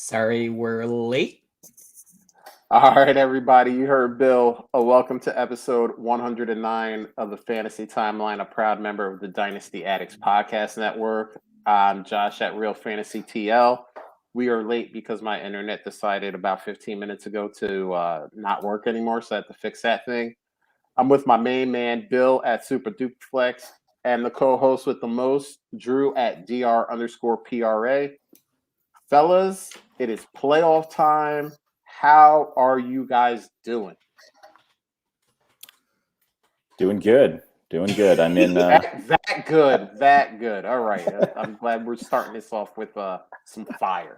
Sorry, we're late. All right, everybody. You heard Bill. Welcome to episode 109 of the Fantasy Timeline, a proud member of the Dynasty Addicts Podcast Network. I'm Josh at Real Fantasy TL. We are late because my internet decided about 15 minutes ago to not work anymore, so I had to fix that thing. I'm with my main man, Bill at Super Duplex, and the co-host with the most, Drew at DR_PRA. Fellas, it is playoff time. How are you guys doing? Doing good. I'm in. That good. All right. I'm glad we're starting this off with some fire.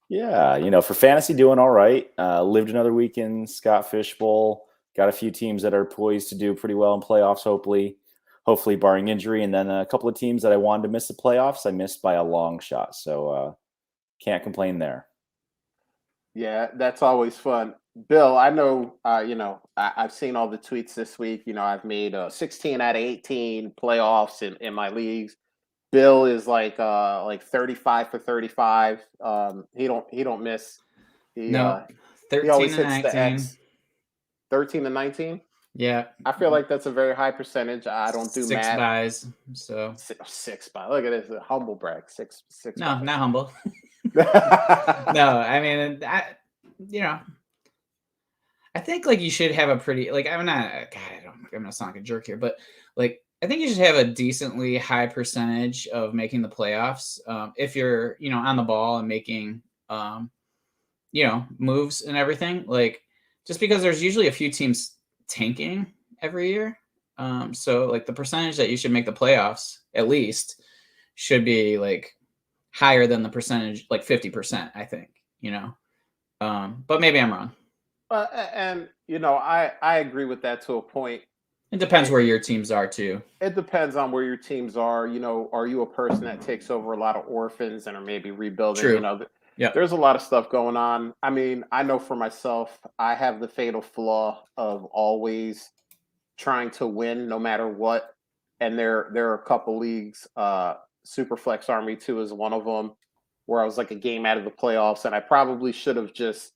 Yeah, for fantasy, doing all right. Lived another week in Scott Fish Bowl. Got a few teams that are poised to do pretty well in playoffs, hopefully barring injury. And then a couple of teams that I wanted to miss the playoffs, I missed by a long shot. So can't complain there. Yeah, that's always fun. Bill, I know, I've seen all the tweets this week. I've made 16 out of 18 playoffs in my leagues. Bill is like 35 for 35. He don't miss. He 13 always to hits 19. the X. 13 to 19. Yeah. I feel like that's a very high percentage. I don't do six math. buys. So Six buys. Look at this, a humble brag. Six. No, buys. not humble. No, I mean, I think like you should have a pretty I'm not sounding like a jerk here, but like I think you should have a decently high percentage of making the playoffs if you're on the ball and making moves and everything. Like just because there's usually a few teams tanking every year, so like the percentage that you should make the playoffs at least should be like higher than the percentage, like 50%, I think, but maybe I'm wrong. And I agree with that to a point. It depends where your teams are too. It depends on where your teams are. Are you a person that takes over a lot of orphans and are maybe rebuilding? True. Yeah. There's a lot of stuff going on. I mean, I know for myself, I have the fatal flaw of always trying to win no matter what. And there are a couple leagues. Superflex Army 2 is one of them, where I was like a game out of the playoffs, and I probably should have just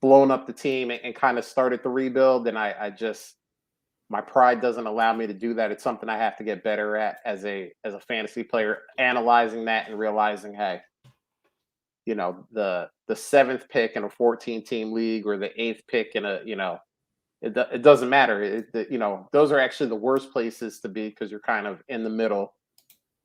blown up the team and kind of started the rebuild. And my pride doesn't allow me to do that. It's something I have to get better at as a fantasy player, analyzing that and realizing, hey, the seventh pick in a 14-team league or the eighth pick in a, it doesn't matter. Those are actually the worst places to be because you're kind of in the middle.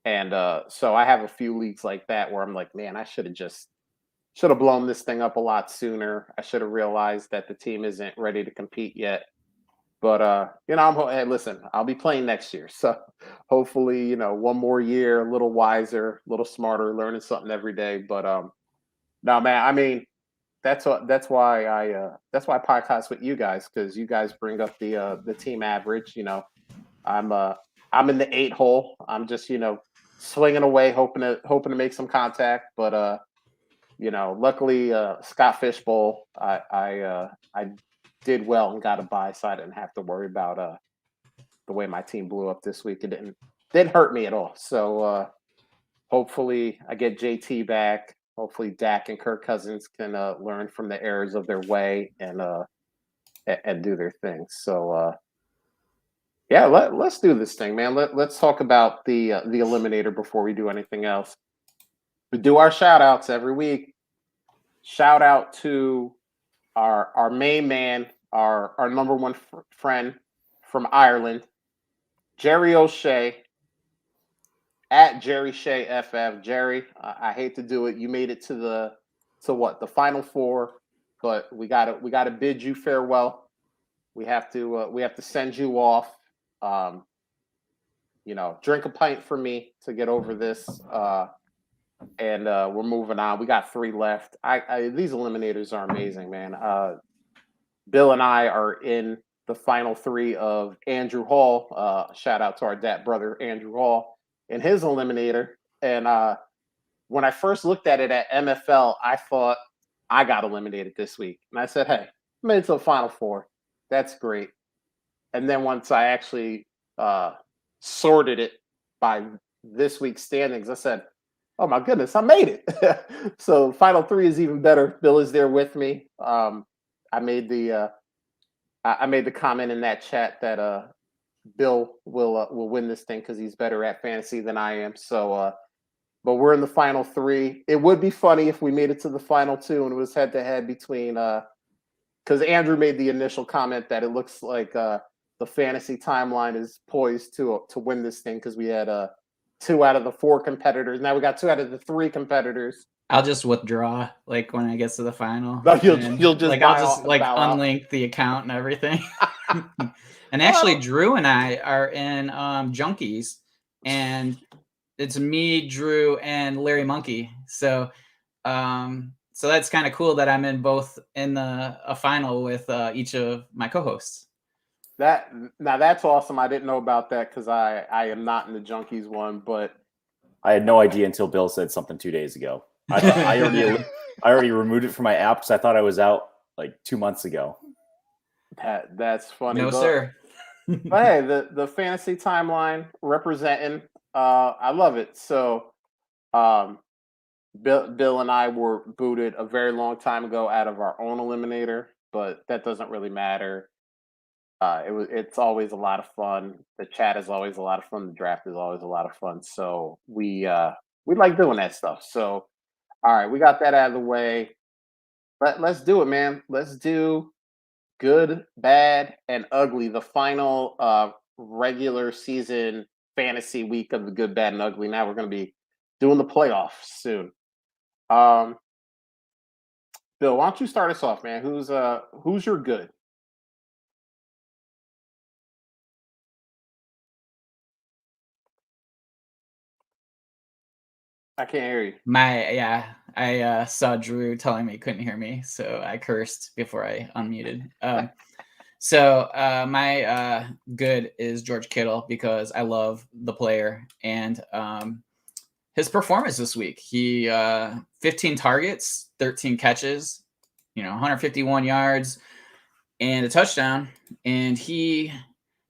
And so I have a few leagues like that where I'm like, man, I should have blown this thing up a lot sooner. I should have realized that the team isn't ready to compete yet. But hey, listen, I'll be playing next year. So hopefully, one more year, a little wiser, a little smarter, learning something every day. But no, man, I mean, that's why I podcast with you guys, because you guys bring up the team average. I'm in the 8 hole. I'm just, swinging away, hoping to make some contact. But luckily, Scott Fishbowl, I did well and got a bye, so I didn't have to worry about the way my team blew up this week. It didn't hurt me at all. So hopefully, I get JT back. Hopefully, Dak and Kirk Cousins can learn from the errors of their way and do their thing. So. Yeah, let's do this thing, man. Let's talk about the eliminator before we do anything else. We do our shout outs every week. Shout out to our main man, our number one friend from Ireland, Jerry O'Shea, at Jerry Shea FF. Jerry, I hate to do it. You made it to the Final Four, but we gotta bid you farewell. We have to send you off. Drink a pint for me to get over this. And we're moving on. We got 3 left. These eliminators are amazing, man. Bill and I are in the final 3 of Andrew Hall. Shout out to our dad brother, Andrew Hall, and his eliminator. And when I first looked at it at MFL, I thought I got eliminated this week. And I said, hey, I made it to the Final Four. That's great. And then once I actually sorted it by this week's standings, I said, Oh my goodness, I made it. So final three is even better. Bill is there with me. I made the I made the comment in that chat that Bill will win this thing because he's better at fantasy than I am. So but we're in the final three. It would be funny if we made it to the final two and it was head to head between because Andrew made the initial comment that it looks like the fantasy timeline is poised to win this thing because we had 2 out of the 4 competitors. Now we got 2 out of the 3 competitors. I'll just withdraw like when I get to the final. No, you'll just like buy I'll just out- like bow out. unlink the account and everything. And actually, Drew and I are in Junkies, and it's me, Drew, and Larry Monkey. So so that's kind of cool that I'm in both in a final with each of my co-hosts. Now that's awesome. I didn't know about that because I am not in the Junkies one, but I had no idea until Bill said something 2 days ago. I already removed it from my app because I thought I was out like 2 months ago. that's funny. No, sir. But hey, the fantasy timeline representing, I love it. So, Bill and I were booted a very long time ago out of our own eliminator, but that doesn't really matter. It's always a lot of fun. The chat is always a lot of fun. The draft is always a lot of fun. So we like doing that stuff. So all right, we got that out of the way. Let's do it, man. Let's do good, bad, and ugly. The final regular season fantasy week of the good, bad, and ugly. Now we're going to be doing the playoffs soon. Bill, why don't you start us off, man? Who's your good? I can't hear you. I saw Drew telling me he couldn't hear me, so I cursed before I unmuted. So my good is George Kittle because I love the player and his performance this week. He 15 targets, 13 catches, 151 yards and a touchdown, and he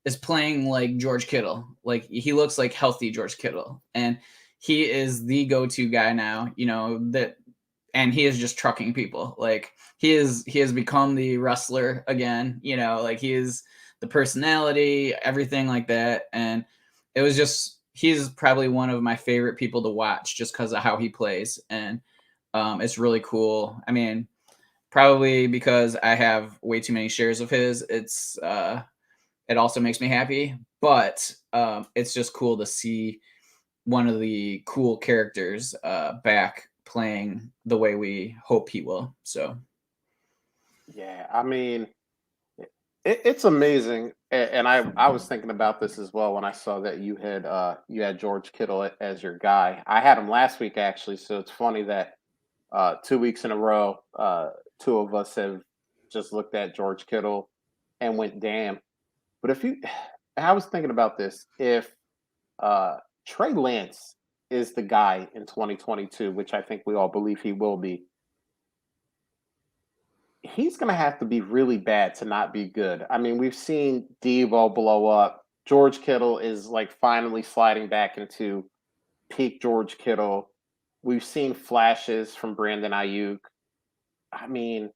is playing like George Kittle. Like he looks like healthy George Kittle, and he is the go-to guy now, and he is just trucking people. Like he has become the wrestler again, like he is the personality, everything like that. And it was just, he's probably one of my favorite people to watch just because of how he plays. And it's really cool. I mean, probably because I have way too many shares of his, it also makes me happy, but it's just cool to see one of the cool characters back playing the way we hope he will. So yeah, I mean, it's amazing, and I was thinking about this as well when I saw that you had George Kittle as your guy. I had him last week actually, so it's funny that 2 weeks in a row, 2 of us have just looked at George Kittle and went damn. But I was thinking about this, if Trey Lance is the guy in 2022, which I think we all believe he will be, he's going to have to be really bad to not be good. I mean, we've seen Devo blow up. George Kittle is like finally sliding back into peak George Kittle. We've seen flashes from Brandon Ayuk. I mean,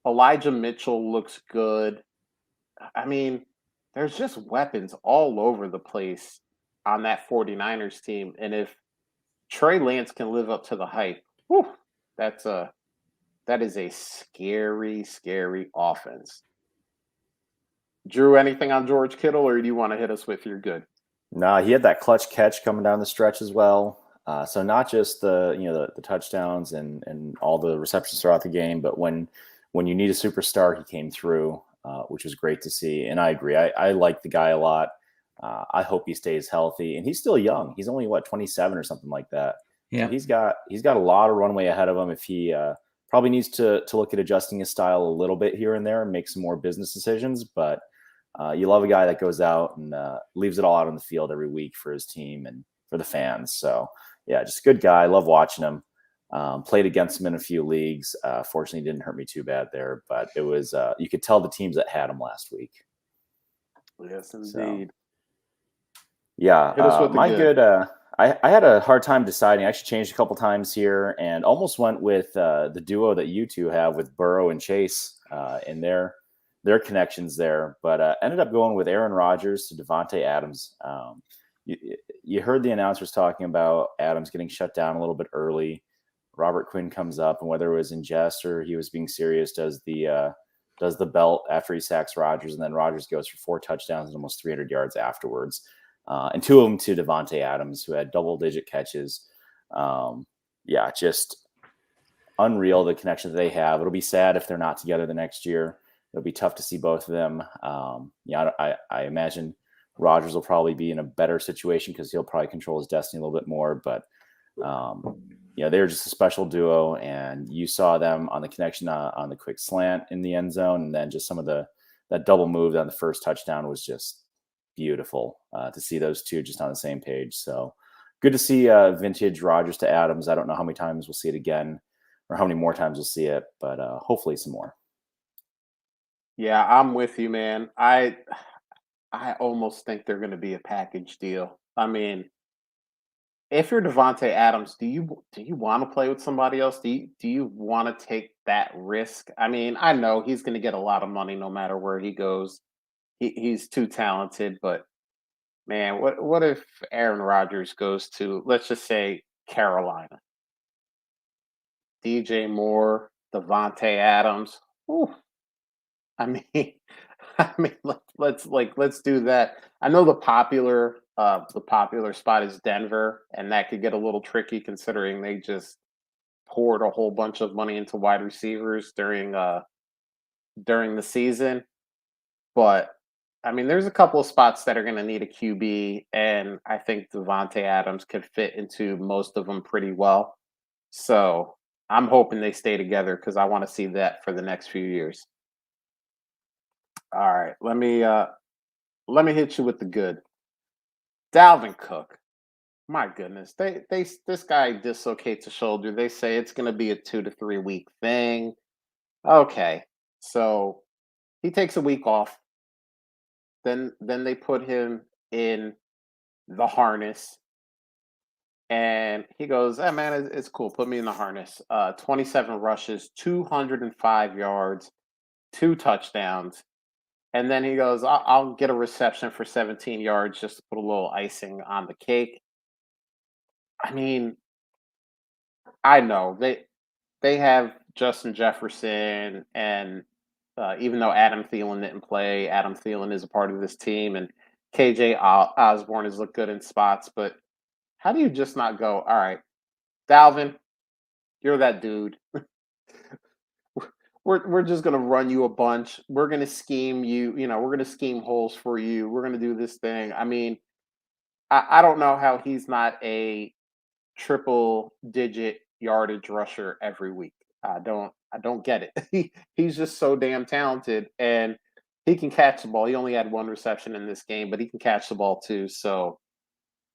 Elijah Mitchell looks good. I mean, there's just weapons all over the place on that 49ers team. And if Trey Lance can live up to the hype, whew, that is a scary, scary offense. Drew, anything on George Kittle, or do you want to hit us with your good? No, he had that clutch catch coming down the stretch as well. So not just the touchdowns and all the receptions throughout the game, but when you need a superstar, he came through, which was great to see. And I agree. I like the guy a lot. I hope he stays healthy, and he's still young. He's only 27 or something like that. Yeah, so he's got a lot of runway ahead of him. If he probably needs to look at adjusting his style a little bit here and there and make some more business decisions, but you love a guy that goes out and leaves it all out on the field every week for his team and for the fans. So yeah, just a good guy. I love watching him. Played against him in a few leagues. Fortunately, didn't hurt me too bad there, but it was you could tell the teams that had him last week. Yes, indeed. So, yeah, my good. I had a hard time deciding. I actually changed a couple times here and almost went with the duo that you two have with Burrow and Chase in their connections there, but ended up going with Aaron Rodgers to Devontae Adams. You, you heard the announcers talking about Adams getting shut down a little bit early. Robert Quinn comes up, and whether it was in jest or he was being serious, does the belt after he sacks Rodgers, and then Rodgers goes for 4 touchdowns and almost 300 yards afterwards. And 2 of them to Devontae Adams, who had double-digit catches. Just unreal, the connection that they have. It'll be sad if they're not together the next year. It'll be tough to see both of them. I imagine Rodgers will probably be in a better situation because he'll probably control his destiny a little bit more. But, they're just a special duo, and you saw them on the connection on the quick slant in the end zone, and then just some of that double move on the first touchdown was just beautiful to see those two just on the same page. So good to see vintage Rodgers to Adams. I don't know how many times we'll see it again or how many more times we'll see it, but hopefully some more. Yeah, I'm with you, man. I almost think they're going to be a package deal. I mean, if you're Devontae Adams, do you want to play with somebody else? Do you want to take that risk? I mean, I know he's going to get a lot of money no matter where he goes. He's too talented, but man, what if Aaron Rodgers goes to, let's just say, Carolina? DJ Moore, Devontae Adams. Ooh, I mean, let's do that. I know the popular spot is Denver, and that could get a little tricky considering they just poured a whole bunch of money into wide receivers during the season. But I mean, there's a couple of spots that are going to need a QB, and I think Devontae Adams could fit into most of them pretty well. So I'm hoping they stay together because I want to see that for the next few years. All right, let me hit you with the good. Dalvin Cook. My goodness, this guy dislocates a shoulder. They say it's going to be a 2 to 3 week thing. Okay, so he takes a week off. Then they put him in the harness, and he goes, "Hey man, it's cool. Put me in the harness." 27 rushes, 205 yards, 2 touchdowns. And then he goes, I'll get a reception for 17 yards just to put a little icing on the cake. I mean, I know they have Justin Jefferson, and even though Adam Thielen didn't play, Adam Thielen is a part of this team, and KJ Osborne has looked good in spots. But how do you just not go, all right, Dalvin, you're that dude. We're just gonna run you a bunch. We're gonna scheme you. We're gonna scheme holes for you. We're gonna do this thing. I mean, I don't know how he's not a triple digit yardage rusher every week. I don't get it. He's just so damn talented, and he can catch the ball. He only had 1 reception in this game, but he can catch the ball too. So,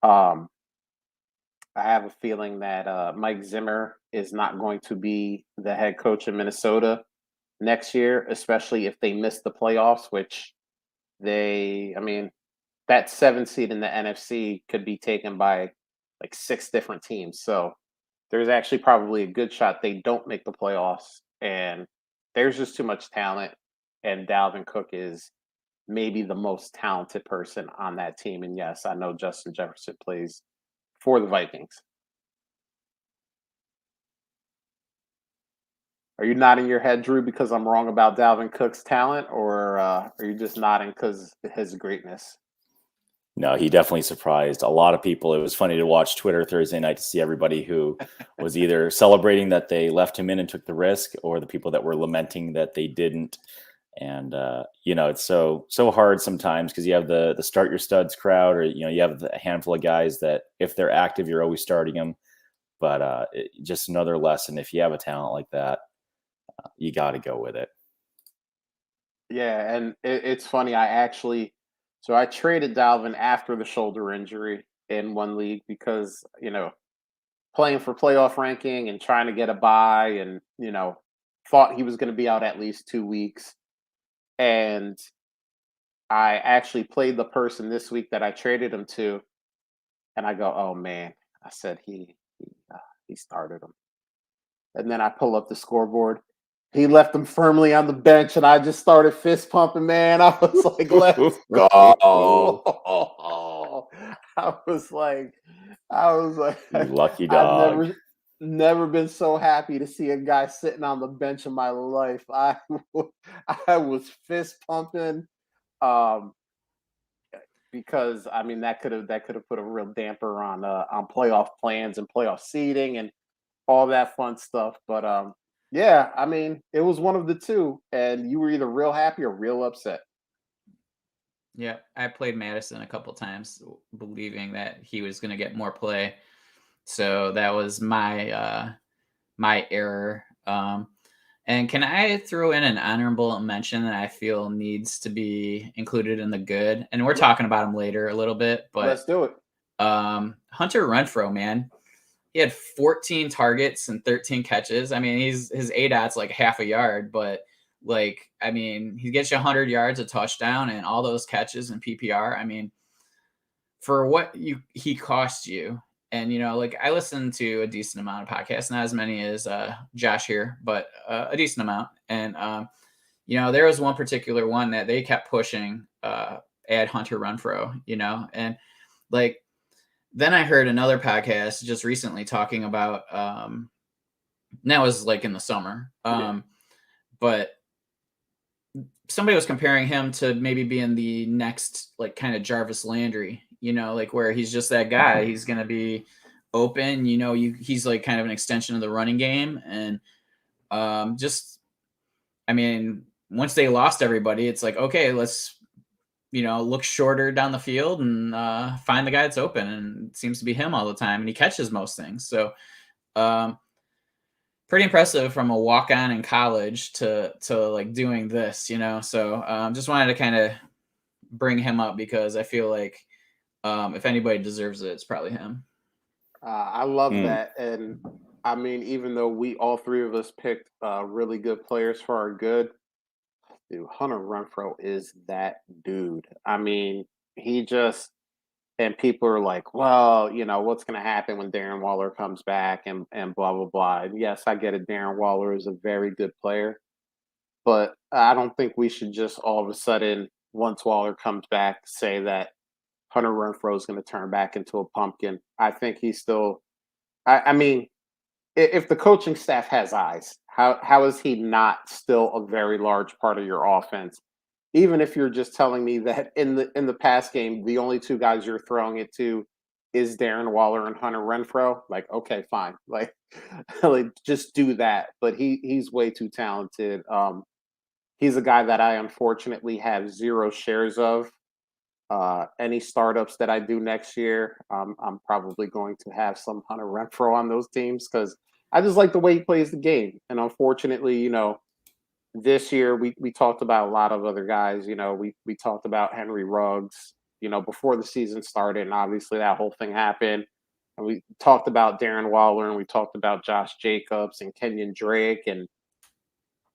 um, I have a feeling that Mike Zimmer is not going to be the head coach in Minnesota next year, especially if they miss the playoffs, which I mean, that 7th seed in the NFC could be taken by like 6 different teams. So there's actually probably a good shot they don't make the playoffs. And there's just too much talent. And Dalvin Cook is maybe the most talented person on that team. And yes, I know Justin Jefferson plays for the Vikings. Are you nodding your head, Drew, because I'm wrong about Dalvin Cook's talent, or are you just nodding because of his greatness? No, he definitely surprised a lot of people. It was funny to watch Twitter Thursday night to see everybody who was either celebrating that they left him in and took the risk, or the people that were lamenting that they didn't. And it's so hard sometimes because you have the start your studs crowd, or you have a handful of guys that if they're active, you're always starting them. But just another lesson: if you have a talent like that, you got to go with it. Yeah, and it's funny. I traded Dalvin after the shoulder injury in one league because playing for playoff ranking and trying to get a bye, and thought he was going to be out at least 2 weeks. And I actually played the person this week that I traded him to, And I go, oh man, I said he started him. And then I pull up the scoreboard. He left him firmly on the bench, and I just started fist pumping. Man, I was like, "Let's go!" I was like, You lucky I've dog. never been so happy to see a guy sitting on the bench in my life. I was fist pumping. Um, because I mean that could have put a real damper on playoff plans and playoff seeding and all that fun stuff. But yeah, I mean it was one of the two, and you were either real happy or real upset. Yeah, I played Madison a couple times, believing that he was going to get more play. So that was my my error. And can I throw in an honorable mention that I feel needs to be included in the good? And we're talking about him later a little bit, but Let's do it. Hunter Renfrow, man, he had 14 targets and 13 catches. I mean, his ADOT's like half a yard, but like, I mean, he gets you 100 yards, a touchdown, and all those catches in PPR. I mean, for what he cost you. And, you know, like I listened to a decent amount of podcasts, not as many as Josh here, but a decent amount. And, you know, there was one particular one that they kept pushing add Hunter Renfrow, you know, and like, then I heard another podcast just recently talking about, and that was like in the summer, but somebody was comparing him to maybe being the next, like kind of Jarvis Landry, you know, like where he's just that guy. He's going to be open, you know, he's like kind of an extension of the running game. And just, I mean, once they lost everybody, it's like, okay, let's, you know, look shorter down the field and find the guy that's open. And it seems to be him all the time. And he catches most things. So pretty impressive from a walk-on in college to like doing this, you know? So just wanted to kind of bring him up because I feel like if anybody deserves it, it's probably him. I love that. And I mean, even though we all three of us picked really good players for our good, dude, Hunter Renfrow is that dude. I mean, he just, and people are like, well, you know, what's going to happen when Darren Waller comes back and blah, blah, blah. And yes, I get it. Darren Waller is a very good player, but I don't think we should just all of a sudden, once Waller comes back, say that Hunter Renfrow is going to turn back into a pumpkin. I think he's still, I mean, if the coaching staff has eyes, how is he not still a very large part of your offense? Even if you're just telling me that in the past game, the only two guys you're throwing it to is Darren Waller and Hunter Renfrow, like, okay, fine. Like just do that. But he's way too talented. He's a guy that I unfortunately have 0 shares of. Any startups that I do next year, I'm probably going to have some Hunter Renfrow on those teams because I just like the way he plays the game. And unfortunately, you know, this year we talked about a lot of other guys. You know, we talked about Henry Ruggs, you know, before the season started, and obviously that whole thing happened. And we talked about Darren Waller, and we talked about Josh Jacobs and Kenyon Drake, and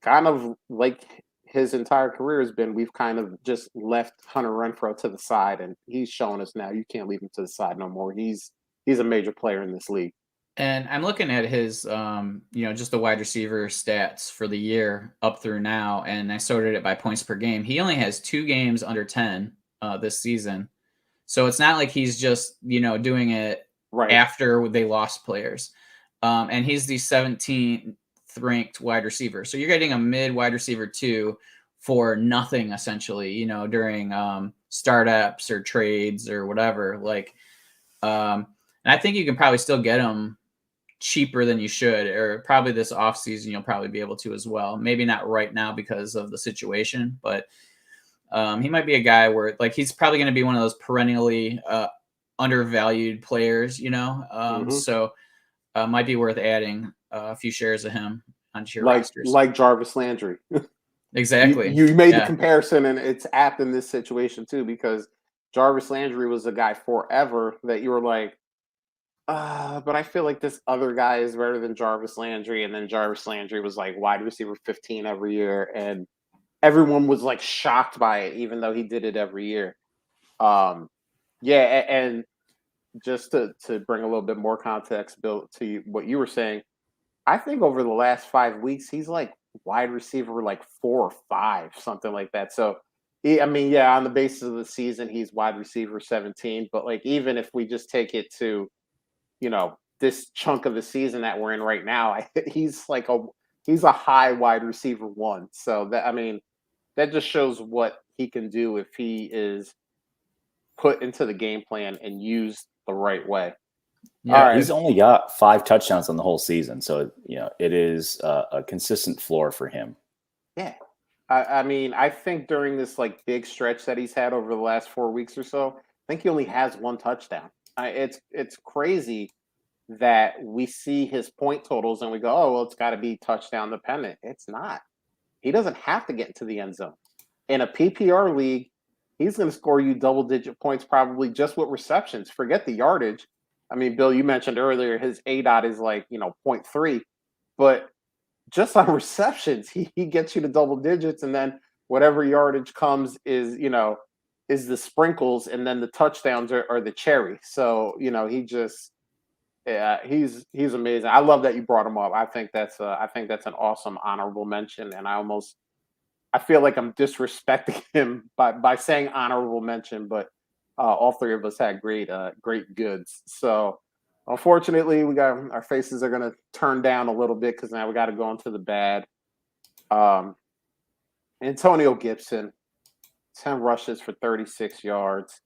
kind of like his entire career has been, we've kind of just left Hunter Renfrow to the side, and he's showing us now you can't leave him to the side no more. He's a major player in this league. And I'm looking at his, you know, just the wide receiver stats for the year up through now, and I sorted it by points per game. He only has 2 games under 10 this season. So it's not like he's just, you know, doing it after they lost players. And he's the 17th ranked wide receiver. So you're getting a mid wide receiver 2 for nothing, essentially, you know, during startups or trades or whatever. Like, and I think you can probably still get him cheaper than you should, or probably this offseason you'll probably be able to as well. Maybe not right now because of the situation, but he might be a guy where like he's probably going to be one of those perennially undervalued players, you know. So might be worth adding a few shares of him onto your rosters. Like Jarvis Landry. Exactly. You made the comparison, and it's apt in this situation too, because Jarvis Landry was a guy forever that you were like, but I feel like this other guy is better than Jarvis Landry. And then Jarvis Landry was like wide receiver 15 every year. And everyone was like shocked by it, even though he did it every year. And just to bring a little bit more context, Bill, to what you were saying, I think over the last 5 weeks, he's like wide receiver like 4 or 5, something like that. So, I mean, yeah, on the basis of the season, he's wide receiver 17. But like, even if we just take it to, this chunk of the season that we're in right now, he's like he's a high wide receiver 1. So that, I mean, that just shows what he can do if he is put into the game plan and used the right way. Yeah, All right. He's only got 5 touchdowns on the whole season, so it is a consistent floor for him. Yeah. I mean, I think during this like big stretch that he's had over the last 4 weeks or so, I think he only has 1 touchdown. It's crazy that we see his point totals and we go, oh, well, it's got to be touchdown dependent. It's not. He doesn't have to get into the end zone. In a PPR league, he's going to score you double-digit points probably just with receptions. Forget the yardage. I mean, Bill, you mentioned earlier his ADOT is like, 0.3, but just on receptions, he gets you to double digits, and then whatever yardage comes is the sprinkles, and then the touchdowns are the cherry. So he's amazing. I love that you brought him up. I think that's an awesome honorable mention, and I feel like I'm disrespecting him by saying honorable mention, but all 3 of us had great goods. So unfortunately, our faces are going to turn down a little bit because now we got to go into the bad. Antonio Gibson, 10 rushes for 36 yards,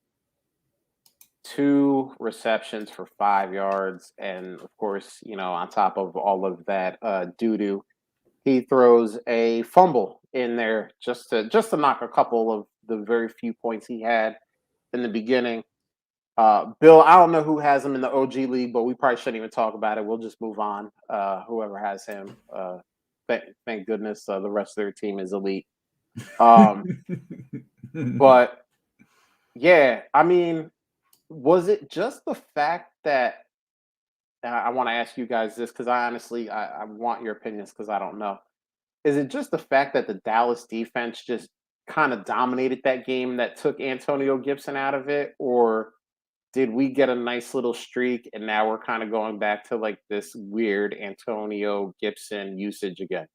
2 receptions for 5 yards, and of course, on top of all of that doo-doo, he throws a fumble in there just to knock a couple of the very few points he had in the beginning. Bill, I don't know who has him in the OG league, but we probably shouldn't even talk about it. We'll just move on. Whoever has him, thank goodness the rest of their team is elite. But yeah, I mean, was it just the fact that I want to ask you guys this because I want your opinions because I don't know. Is it just the fact that the Dallas defense just kind of dominated that game that took Antonio Gibson out of it, or did we get a nice little streak and now we're kind of going back to like this weird Antonio Gibson usage again?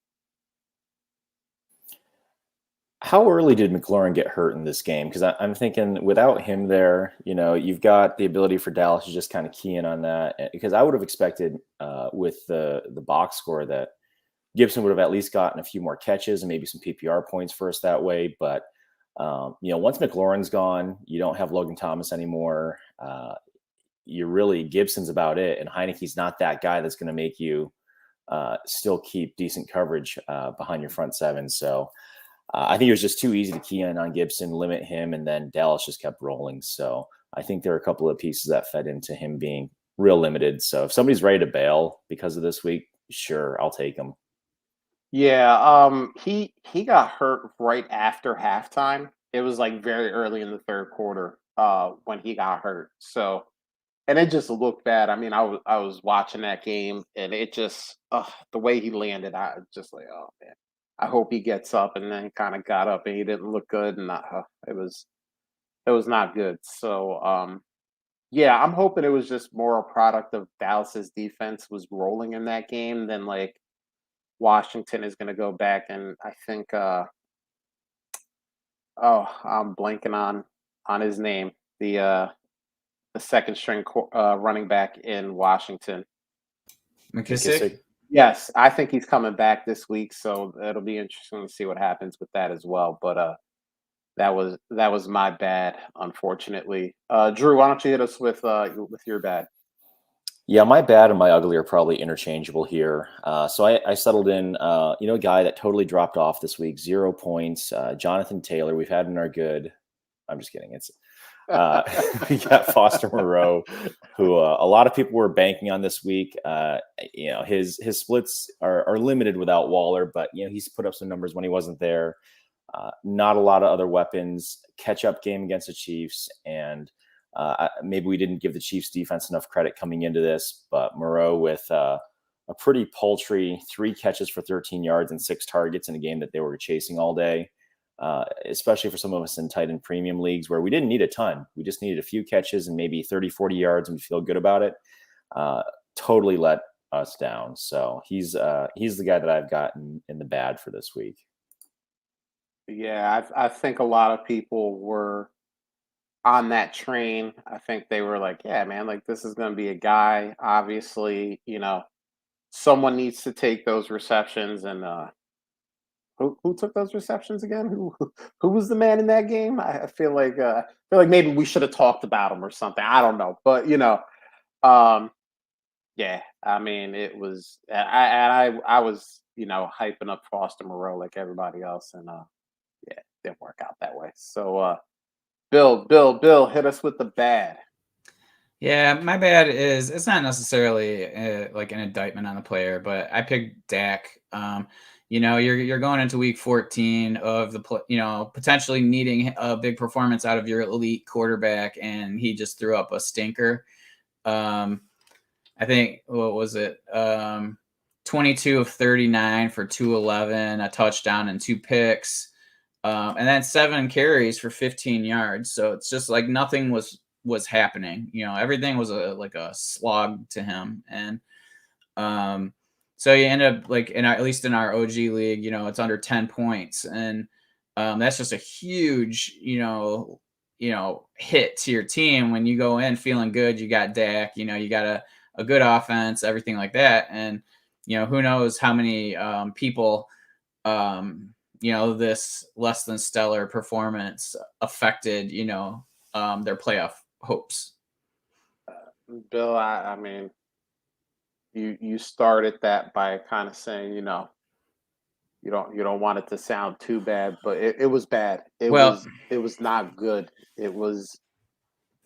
How early did McLaurin get hurt in this game? Because I'm thinking without him there, you've got the ability for Dallas to just kind of key in on that. Because I would have expected with the box score that Gibson would have at least gotten a few more catches and maybe some PPR points for us that way. But, once McLaurin's gone, you don't have Logan Thomas anymore. Gibson's about it. And Heineke's not that guy that's going to make you still keep decent coverage behind your front 7. So I think it was just too easy to key in on Gibson, limit him, and then Dallas just kept rolling. So I think there are a couple of pieces that fed into him being real limited. So if somebody's ready to bail because of this week, sure, I'll take him. Yeah, he got hurt right after halftime. It was like very early in the third quarter when he got hurt. So, and it just looked bad. I mean, I was watching that game, and it just the way he landed, I just like, oh man, I hope he gets up, and then kind of got up, and he didn't look good, and it was not good. So, yeah, I'm hoping it was just more a product of Dallas's defense was rolling in that game than like Washington is going to go back, and I think I'm blanking on his name, the second string running back in Washington, McKissick. Yes, I think he's coming back this week, so it'll be interesting to see what happens with that as well. But that was my bad, unfortunately. Drew, why don't you hit us with your bad? Yeah, my bad and my ugly are probably interchangeable here. So I settled in, a guy that totally dropped off this week, 0 points. Jonathan Taylor, we've had in our good. I'm just kidding. It's we got Foster Monroe, who a lot of people were banking on this week. His splits are limited without Waller, but he's put up some numbers when he wasn't there. Not a lot of other weapons. Catch-up game against the Chiefs, and maybe we didn't give the Chiefs defense enough credit coming into this, but Monroe with a pretty paltry 3 catches for 13 yards and 6 targets in a game that they were chasing all day. especially for some of us in tight end premium leagues where we didn't need a ton. We just needed a few catches and maybe 30, 40 yards and we feel good about it. Totally let us down. So he's the guy that I've gotten in the bad for this week. Yeah, I think a lot of people were on that train. I think they were like, yeah, man, like this is going to be a guy. Obviously, someone needs to take those receptions. And who took those receptions again? Who was the man in that game? I feel like maybe we should have talked about him or something. I don't know, but um, yeah. I mean, it was. I was hyping up Foster Moreau like everybody else, and yeah, it didn't work out that way. So Bill, hit us with the bad. Yeah, my bad is it's not necessarily like an indictment on the player, but I picked Dak. You're going into week 14 of the potentially needing a big performance out of your elite quarterback, and he just threw up a stinker. I think what was it? 22 of 39 for 211, a touchdown and 2 picks, and then 7 carries for 15 yards. So it's just like nothing was happening. Everything was like a slog to him. And so you end up like at least in our OG league, it's under 10 points. And that's just a huge, hit to your team when you go in feeling good. You got Dak, you got a good offense, everything like that. And, who knows how many people, this less than stellar performance affected, their playoff hopes. Bill, I mean, you started that by kind of saying, you don't want it to sound too bad, but it was bad. It was not good. It was.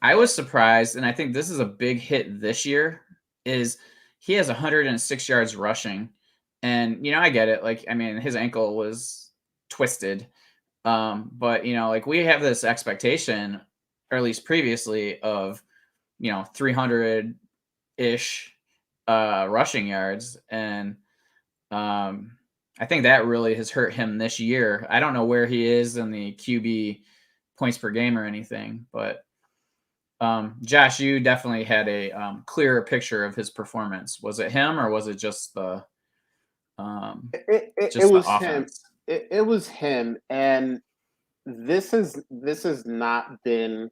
I was surprised, and I think this is a big hit this year. Is he has 106 yards rushing, and I get it. Like, I mean, his ankle was twisted, but like we have this expectation, or at least previously, of 300 ish rushing yards, and I think that really has hurt him this year. I don't know where he is in the QB points per game or anything, but Josh, you definitely had a clearer picture of his performance. Was it him or was it just the It was offense? him. It was him, and this has not been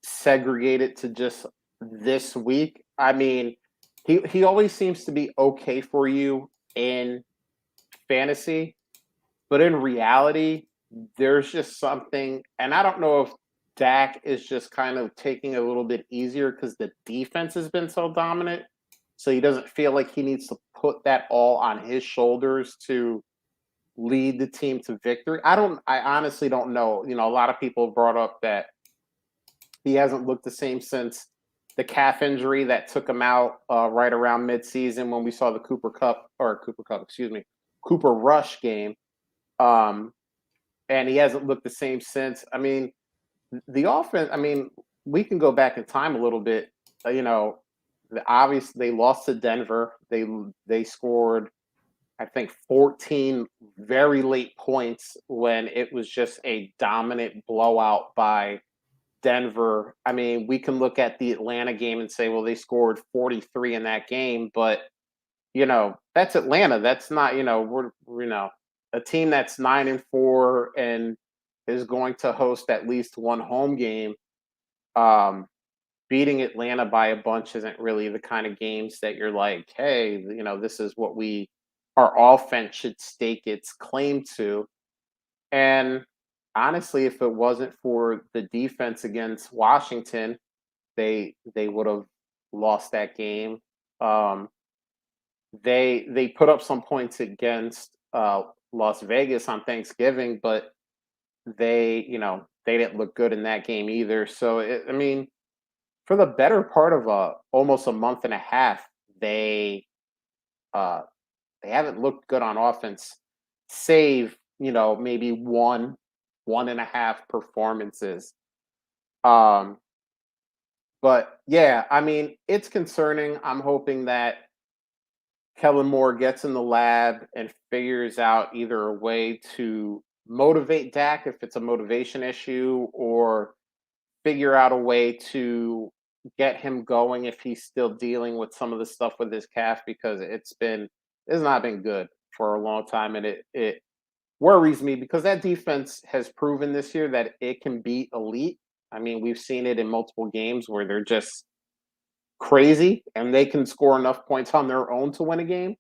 segregated to just this week. I mean, he always seems to be okay for you in fantasy, but in reality, there's just something, and I don't know if Dak is just kind of taking a little bit easier because the defense has been so dominant. So he doesn't feel like he needs to put that all on his shoulders to lead the team to victory. I honestly don't know. A lot of people brought up that he hasn't looked the same since the calf injury that took him out right around midseason when we saw the Cooper Rush game. And he hasn't looked the same since. I mean, the offense, we can go back in time a little bit. Obviously they lost to Denver. They scored, I think, 14 very late points when it was just a dominant blowout by Denver. I mean, we can look at the Atlanta game and say, well, they scored 43 in that game, but that's Atlanta. That's not, we're a team that's 9-4 and is going to host at least one home game. Beating Atlanta by a bunch isn't really the kind of games that you're like, hey, this is what our offense should stake its claim to. And honestly, if it wasn't for the defense against Washington, they would have lost that game. They put up some points against Las Vegas on Thanksgiving, but they didn't look good in that game either. So for the better part of almost a month and a half, they haven't looked good on offense, save maybe one and a half performances. But yeah, it's concerning. I'm hoping that Kellen Moore gets in the lab and figures out either a way to motivate Dak if it's a motivation issue, or figure out a way to get him going if he's still dealing with some of the stuff with his calf, because it's not been good for a long time, and it worries me because that defense has proven this year that it can be elite. I mean, we've seen it in multiple games where they're just crazy and they can score enough points on their own to win a game.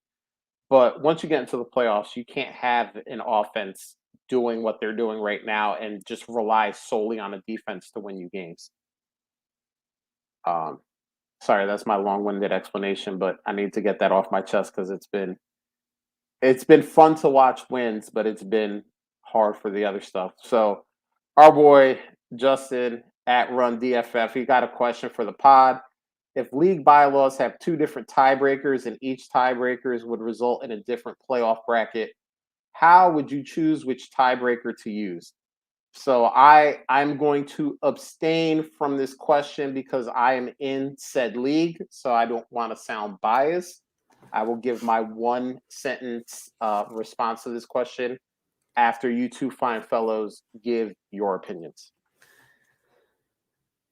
But once you get into the playoffs, you can't have an offense doing what they're doing right now and just rely solely on a defense to win you games. Um, Sorry, that's my long-winded explanation, but I need to get that off my chest because it's been fun to watch wins, but it's been hard for the other stuff. So our boy Justin at Run DFF, he got a question for the pod. If league bylaws have two different tiebreakers and each tiebreakers would result in a different playoff bracket, how would you choose which tiebreaker to use? So I'm going to abstain from this question because I am in said league, so I don't want to sound biased. I will give my one sentence response to this question after you two fine fellows give your opinions.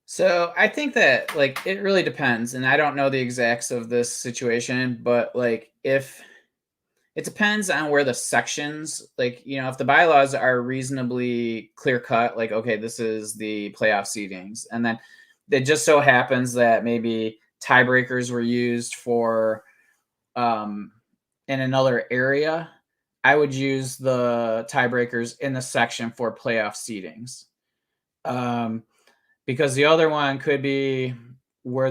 So I think that like it really depends, and I don't know the exacts of this situation, but like if it depends on where the sections, like, if the bylaws are reasonably clear cut, like, okay, this is the playoff seedings. And then it just so happens that maybe tiebreakers were used for in another area. I would use the tiebreakers in the section for playoff seedings. Because the other one could be where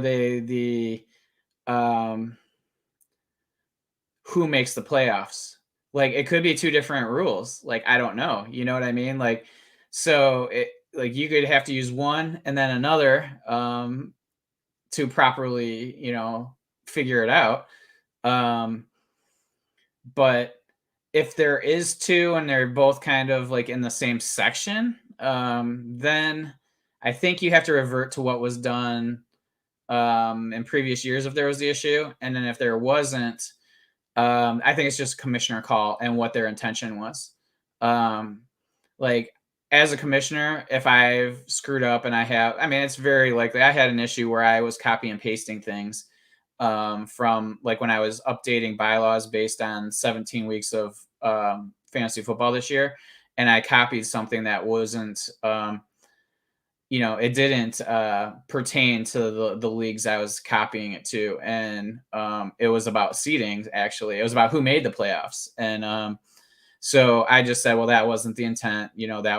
who makes the playoffs. Like it could be two different rules. Like I don't know. You know what I mean? Like so it like you could have to use one and then another to properly, figure it out. But if there is two and they're both kind of like in the same section, then I think you have to revert to what was done in previous years if there was the issue. And then if there wasn't, I think it's just commissioner call and what their intention was. Like as a commissioner, if I've screwed up and it's very likely I had an issue where I was copy and pasting things from like when I was updating bylaws based on 17 weeks of fantasy football this year. And I copied something that wasn't, it didn't pertain to the leagues I was copying it to. And it was about seedings, actually. It was about who made the playoffs. And so I just said, well, that wasn't the intent. We're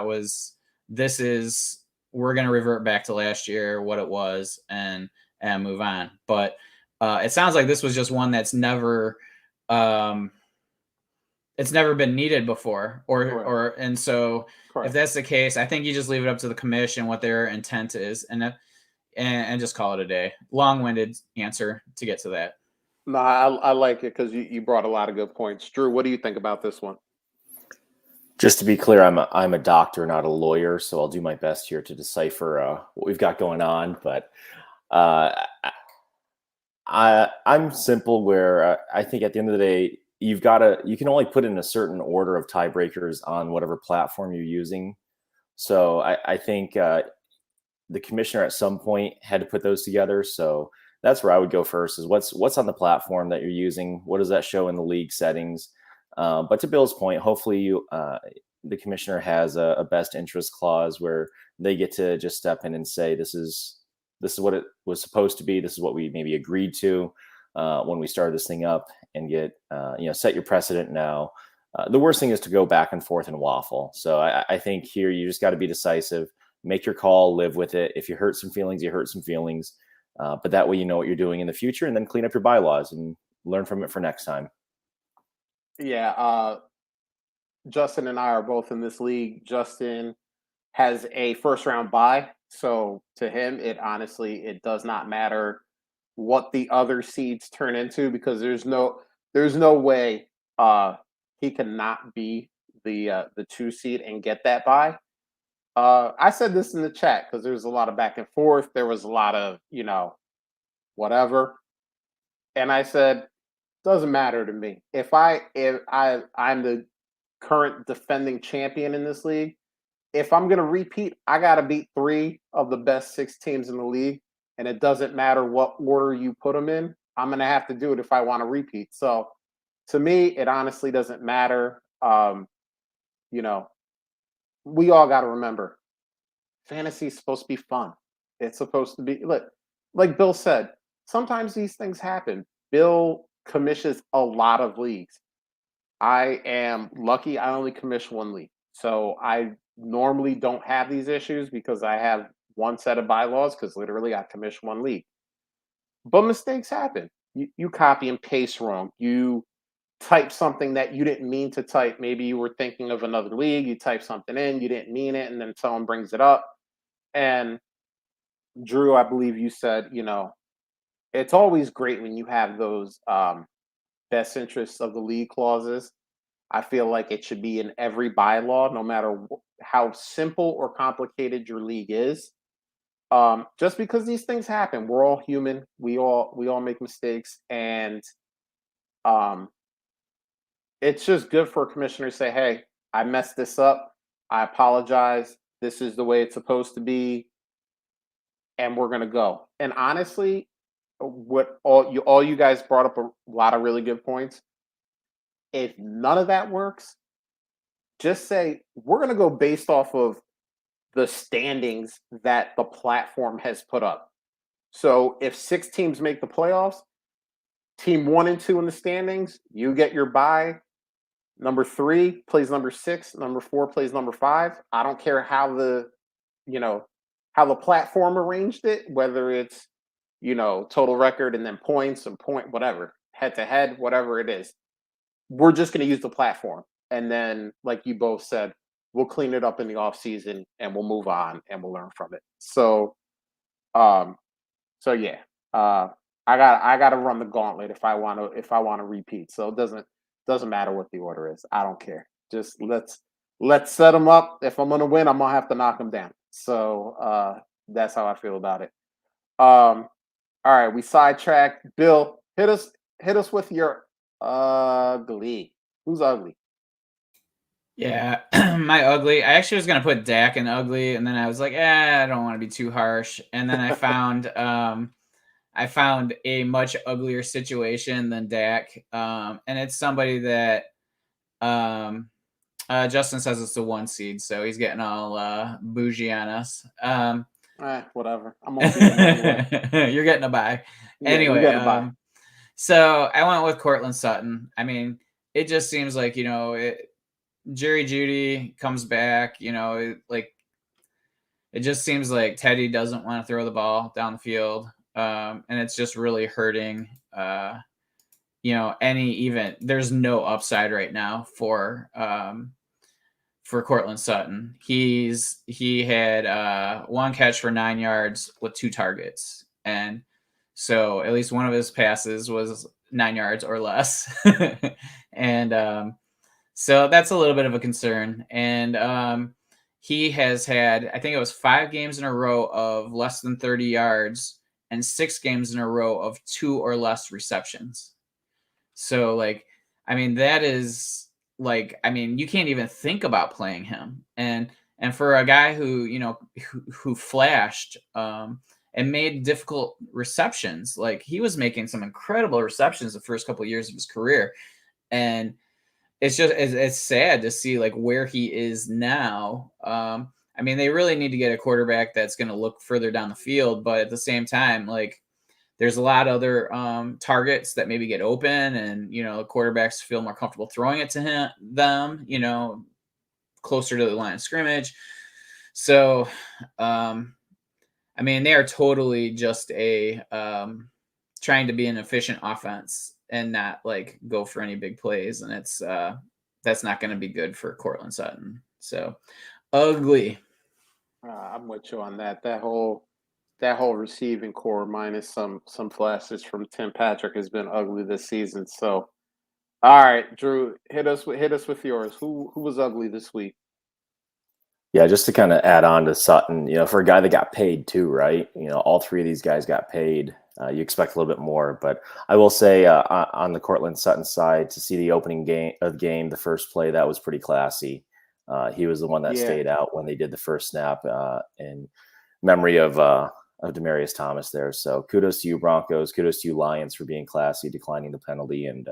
going to revert back to last year, what it was, and move on. But it sounds like this was just one that's never it's never been needed before, and so Correct. If that's the case, I think you just leave it up to the commission what their intent is, and just call it a day. Long-winded answer to get to that. No, I like it because you brought a lot of good points. Drew, what do you think about this one? Just to be clear, I'm a doctor, not a lawyer, so I'll do my best here to decipher what we've got going on. But I'm simple, where I think at the end of the day, you can only put in a certain order of tiebreakers on whatever platform you're using. So I think the commissioner at some point had to put those together. So that's where I would go first, is what's on the platform that you're using? What does that show in the league settings? But to Bill's point, hopefully the commissioner has a best interest clause where they get to just step in and say, this is what it was supposed to be. This is what we maybe agreed to when we started this thing up, and get, set your precedent now. The worst thing is to go back and forth and waffle. So I think here you just got to be decisive, make your call, live with it. If you hurt some feelings, you hurt some feelings. But that way you know what you're doing in the future, and then clean up your bylaws and learn from it for next time. Yeah. Justin and I are both in this league. Justin has a first round bye. So to him, it does not matter what the other seeds turn into, because there's no way he cannot be the 2 seed and get that bye. I said this in the chat because there was a lot of back and forth. There was a lot of, whatever. And I said, doesn't matter to me. If I'm the current defending champion in this league. If I'm going to repeat, I got to beat 3 of the best 6 teams in the league. And it doesn't matter what order you put them in. I'm going to have to do it if I want to repeat. So to me, it honestly doesn't matter. You know, we all got to remember, fantasy is supposed to be fun. It's supposed to be, look, like Bill said, sometimes these things happen. Bill commissions a lot of leagues. I am lucky I only commission 1 league. So I normally don't have these issues because I have one set of bylaws because literally I commission 1 league. But mistakes happen. You copy and paste wrong. You type something that you didn't mean to type. Maybe you were thinking of another league. You type something in, you didn't mean it, and then someone brings it up. And Drew, I believe you said, it's always great when you have those best interests of the league clauses. I feel like it should be in every bylaw, no matter how simple or complicated your league is. Just because these things happen, we're all human. We all make mistakes, and it's just good for a commissioner to say, "Hey, I messed this up. I apologize. This is the way it's supposed to be, and we're gonna go." And honestly, what all you guys brought up a lot of really good points. If none of that works, just say we're going to go based off of the standings that the platform has put up. So if 6 teams make the playoffs, team 1 and 2 in the standings, you get your bye. Number 3 plays number 6. Number 4 plays number 5. I don't care how the platform arranged it, whether it's total record and then points and whatever, head to head, whatever it is. We're just going to use the platform. And then, like you both said, we'll clean it up in the off season and we'll move on and we'll learn from it. So, yeah, I got to run the gauntlet if I want to repeat. So it doesn't matter what the order is. I don't care. Just let's set them up. If I'm going to win, I'm going to have to knock them down. So, that's how I feel about it. All right, we sidetracked. Bill, hit us with your ugly. Who's ugly? Yeah, my ugly. I actually was gonna put Dak in ugly, and then I was like, I don't want to be too harsh. And then I found a much uglier situation than Dak, and it's somebody that Justin says it's the 1 seed, so he's getting all bougie on us. Whatever. I'm gonna beat him anyway. You're getting a bye. Yeah, Anyway, you get a bye. So I went with Cortland Sutton. I mean, it just seems like, Jerry Jeudy comes back, it just seems like Teddy doesn't want to throw the ball down the field. And it's just really hurting, there's no upside right now for Cortland Sutton. He had 1 catch for 9 yards with 2 targets. And so at least one of his passes was 9 yards or less. And so that's a little bit of a concern. And he has had, I think it was 5 games in a row of less than 30 yards and 6 games in a row of 2 or less receptions. So, that is you can't even think about playing him. And for a guy who, who flashed and made difficult receptions, he was making some incredible receptions the first couple of years of his career. And it's sad to see where he is now. They really need to get a quarterback that's going to look further down the field, but at the same time, there's a lot of other targets that maybe get open, and quarterbacks feel more comfortable throwing it to them, closer to the line of scrimmage. So, they are totally just a trying to be an efficient offense and not go for any big plays, and it's that's not going to be good for Cortland Sutton. So ugly. I'm with you on that. That whole receiving core minus some flashes from Tim Patrick has been ugly this season. So, all right, Drew, hit us with yours. Who was ugly this week? Yeah, just to kind of add on to Sutton, for a guy that got paid too, right? All 3 of these guys got paid. You expect a little bit more, but I will say on the Cortland Sutton side, to see the opening game, the first play, that was pretty classy. He was the one that stayed out when they did the first snap in memory of Demaryius Thomas there. So kudos to you, Broncos. Kudos to you, Lions, for being classy, declining the penalty, and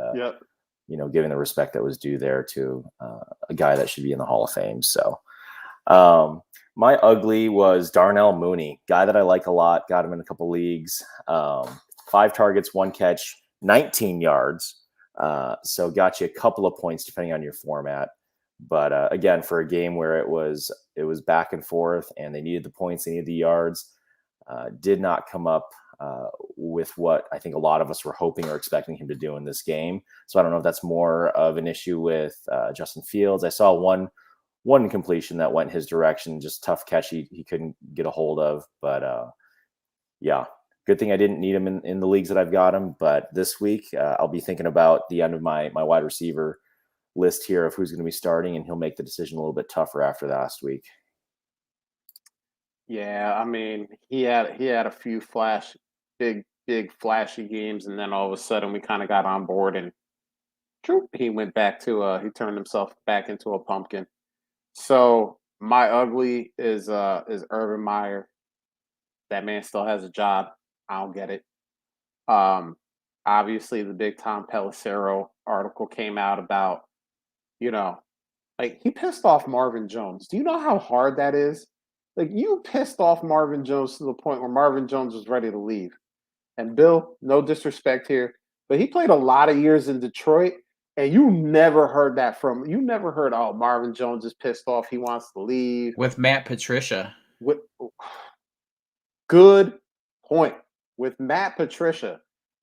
giving the respect that was due there to a guy that should be in the Hall of Fame. So my ugly was Darnell Mooney, guy that I like a lot. Got him in a couple leagues. 5 targets, 1 catch, 19 yards. So got you a couple of points depending on your format. But again, for a game where it was back and forth and they needed the points, they needed the yards, did not come up with what I think a lot of us were hoping or expecting him to do in this game. So I don't know if that's more of an issue with Justin Fields. I saw one completion that went his direction, just tough catch he couldn't get a hold of. But yeah, good thing I didn't need him in the leagues that I've got him. But this week, I'll be thinking about the end of my wide receiver list here of who's going to be starting, and he'll make the decision a little bit tougher after last week. Yeah, I mean, he had a few big flashy games, and then all of a sudden we kind of got on board, and he went back to he turned himself back into a pumpkin. So my ugly is Urban Meyer. That man still has a job. I don't get it. Obviously the big Tom Pelissero article came out about, like, he pissed off Marvin Jones. Do you know how hard that is? Like, you pissed off Marvin Jones to the point where Marvin Jones was ready to leave. And Bill, no disrespect here, but he played a lot of years in Detroit, and you never heard that from – you never heard, oh, Marvin Jones is pissed off, he wants to leave. With Matt Patricia. Good point. With Matt Patricia,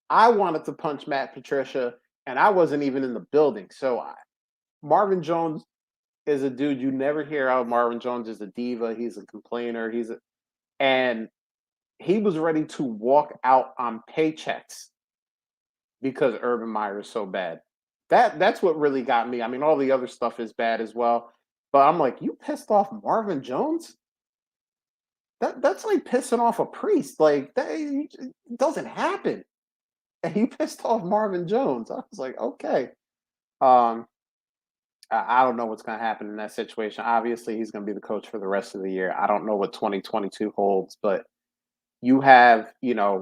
I wanted to punch Matt Patricia, and I wasn't even in the building. So Marvin Jones is a dude you never hear out. Marvin Jones is a diva. He's a complainer. And he was ready to walk out on paychecks because Urban Meyer is so bad. That's what really got me. I mean, all the other stuff is bad as well. But I'm like, you pissed off Marvin Jones? That's like pissing off a priest. Like, it doesn't happen. And you pissed off Marvin Jones. I was like, okay. I don't know what's going to happen in that situation. Obviously, he's going to be the coach for the rest of the year. I don't know what 2022 holds, but you have,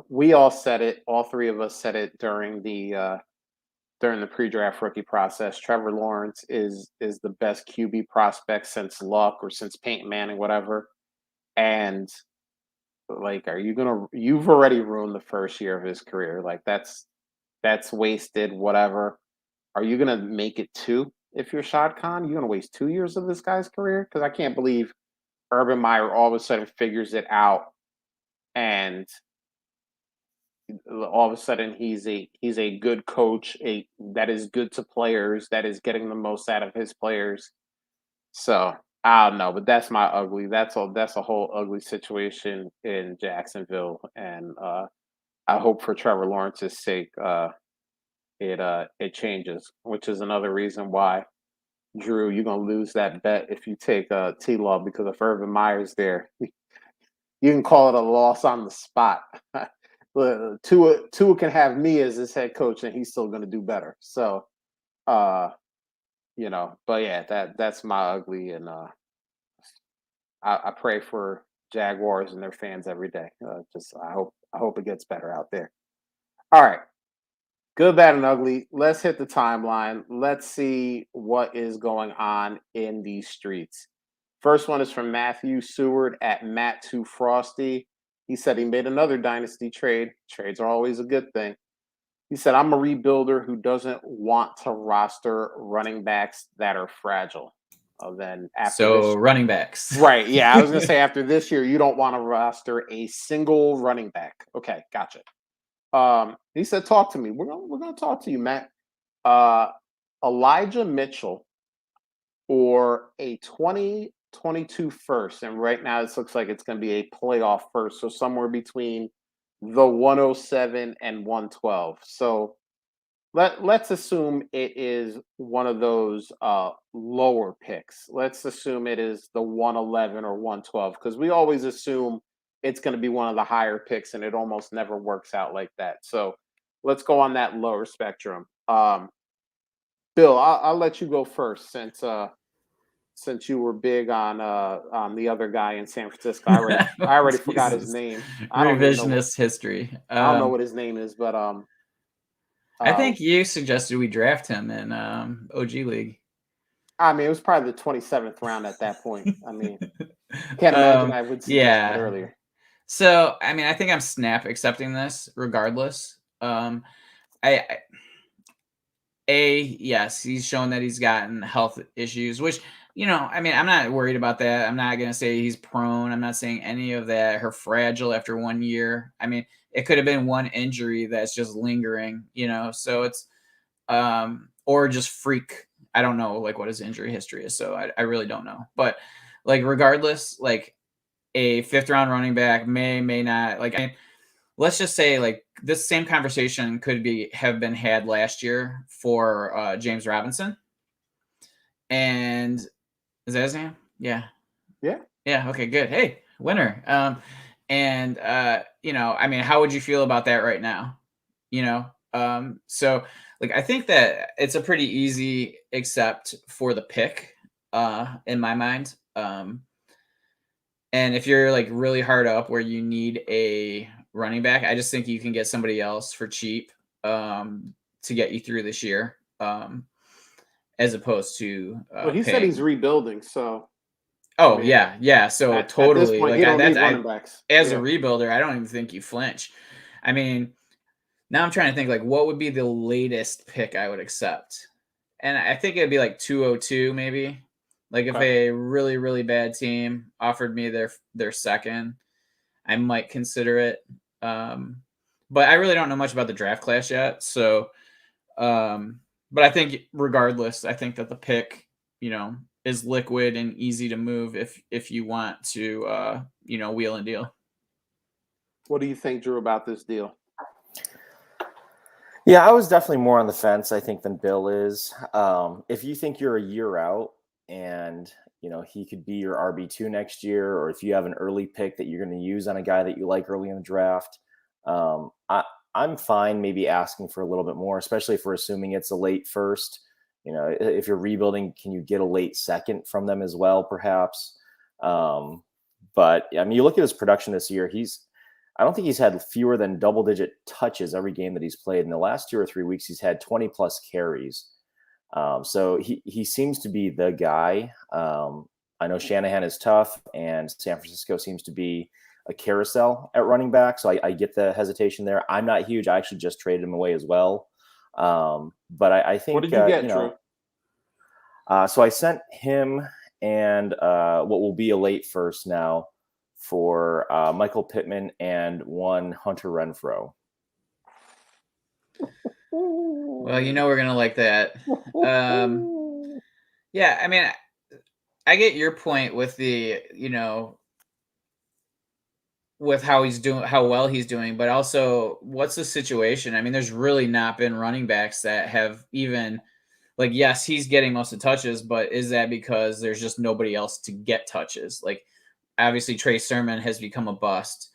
we all said it. All three of us said it during the pre-draft rookie process. Trevor Lawrence is the best QB prospect since Luck or since Peyton Manning, whatever. And like, you've already ruined the first year of his career. Like, that's wasted, whatever. Are you going to make it 2? If you're Shad Khan, you're going to waste 2 years of this guy's career? Because I can't believe Urban Meyer all of a sudden figures it out, and all of a sudden he's a good coach, that is good to players, that is getting the most out of his players. So I don't know, but that's my ugly. That's a whole ugly situation in Jacksonville, and I hope for Trevor Lawrence's sake it changes, which is another reason why, Drew, you're gonna lose that bet if you take T-Law, because if Urban Meyer's there, you can call it a loss on the spot. Tua can have me as his head coach, and he's still gonna do better. So, but yeah, that's my ugly, and I pray for Jaguars and their fans every day. I hope it gets better out there. All right. Good, bad, and ugly. Let's hit the timeline. Let's see what is going on in these streets. First one is from Matthew Seward at Matt2Frosty. He said he made another dynasty trade. Trades are always a good thing. He said, I'm a rebuilder who doesn't want to roster running backs that are fragile. Then after running backs. Right, yeah. I was going to say, after this year, you don't want to roster a single running back. Okay, gotcha. He said, talk to me. We're gonna talk to you, Matt. Elijah Mitchell or a 2022 first, and right now this looks like it's going to be a playoff first, so somewhere between the 107 and 112. So let's assume it is one of those lower picks. Let's assume it is the 111 or 112, because we always assume it's going to be one of the higher picks, and it almost never works out like that. So let's go on that lower spectrum. Bill, I'll let you go first since you were big on the other guy in San Francisco. I already forgot his name. Revisionist history. I don't know what his name is, but I think you suggested we draft him in OG League. I mean, it was probably the 27th round at that point. I mean, can't imagine I would suggest that earlier. So, I mean, I think I'm snap accepting this regardless. Yes, he's shown that he's gotten health issues, which, I mean, I'm not worried about that. I'm not going to say he's prone. I'm not saying any of that. Or fragile after 1 year. I mean, it could have been one injury that's just lingering, so it's, or just freak. I don't know, like, what his injury history is. So I really don't know. But, like, regardless, like, a 5th-round running back may not, like, I mean, let's just say, like, this same conversation could have been had last year for James Robinson. And is that his name? Yeah. Okay, good. Hey, winner. I mean, how would you feel about that right now? So, like, I think that it's a pretty easy accept for the pick, in my mind. And if you're, like, really hard up where you need a running back, I just think you can get somebody else for cheap to get you through this year, as opposed to well, he said he's rebuilding, so I mean, yeah. So totally, at this point, like, you don't need running backs. As a rebuilder, I don't even think you flinch. I mean, now I'm trying to think, like, what would be the latest pick I would accept, and I think it'd be like 202 maybe. Like, if a really, really bad team offered me their second, I might consider it. But I really don't know much about the draft class yet. So, but I think regardless, I think that the pick, is liquid and easy to move if you want to, wheel and deal. What do you think, Drew, about this deal? Yeah, I was definitely more on the fence, I think, than Bill is. If you think you're a year out and, he could be your RB2 next year, or if you have an early pick that you're going to use on a guy that you like early in the draft, I'm fine maybe asking for a little bit more, especially if we're assuming it's a late first. If you're rebuilding, can you get a late second from them as well, perhaps? But I mean, you look at his production this year, I don't think he's had fewer than double-digit touches every game that he's played. In the last 2 or 3 weeks, he's had 20-plus carries. So he seems to be the guy. I know Shanahan is tough, and San Francisco seems to be a carousel at running back. So I get the hesitation there. I'm not huge. I actually just traded him away as well. But I think, what did you get, Drew? So I sent him and what will be a late first now for Michael Pittman and one Hunter Renfrow. Well, we're going to like that. Yeah, I mean, I get your point with the, with how well he's doing, but also what's the situation? I mean, there's really not been running backs that have even, like, yes, he's getting most of the touches, but is that because there's just nobody else to get touches? Like, obviously Trey Sermon has become a bust.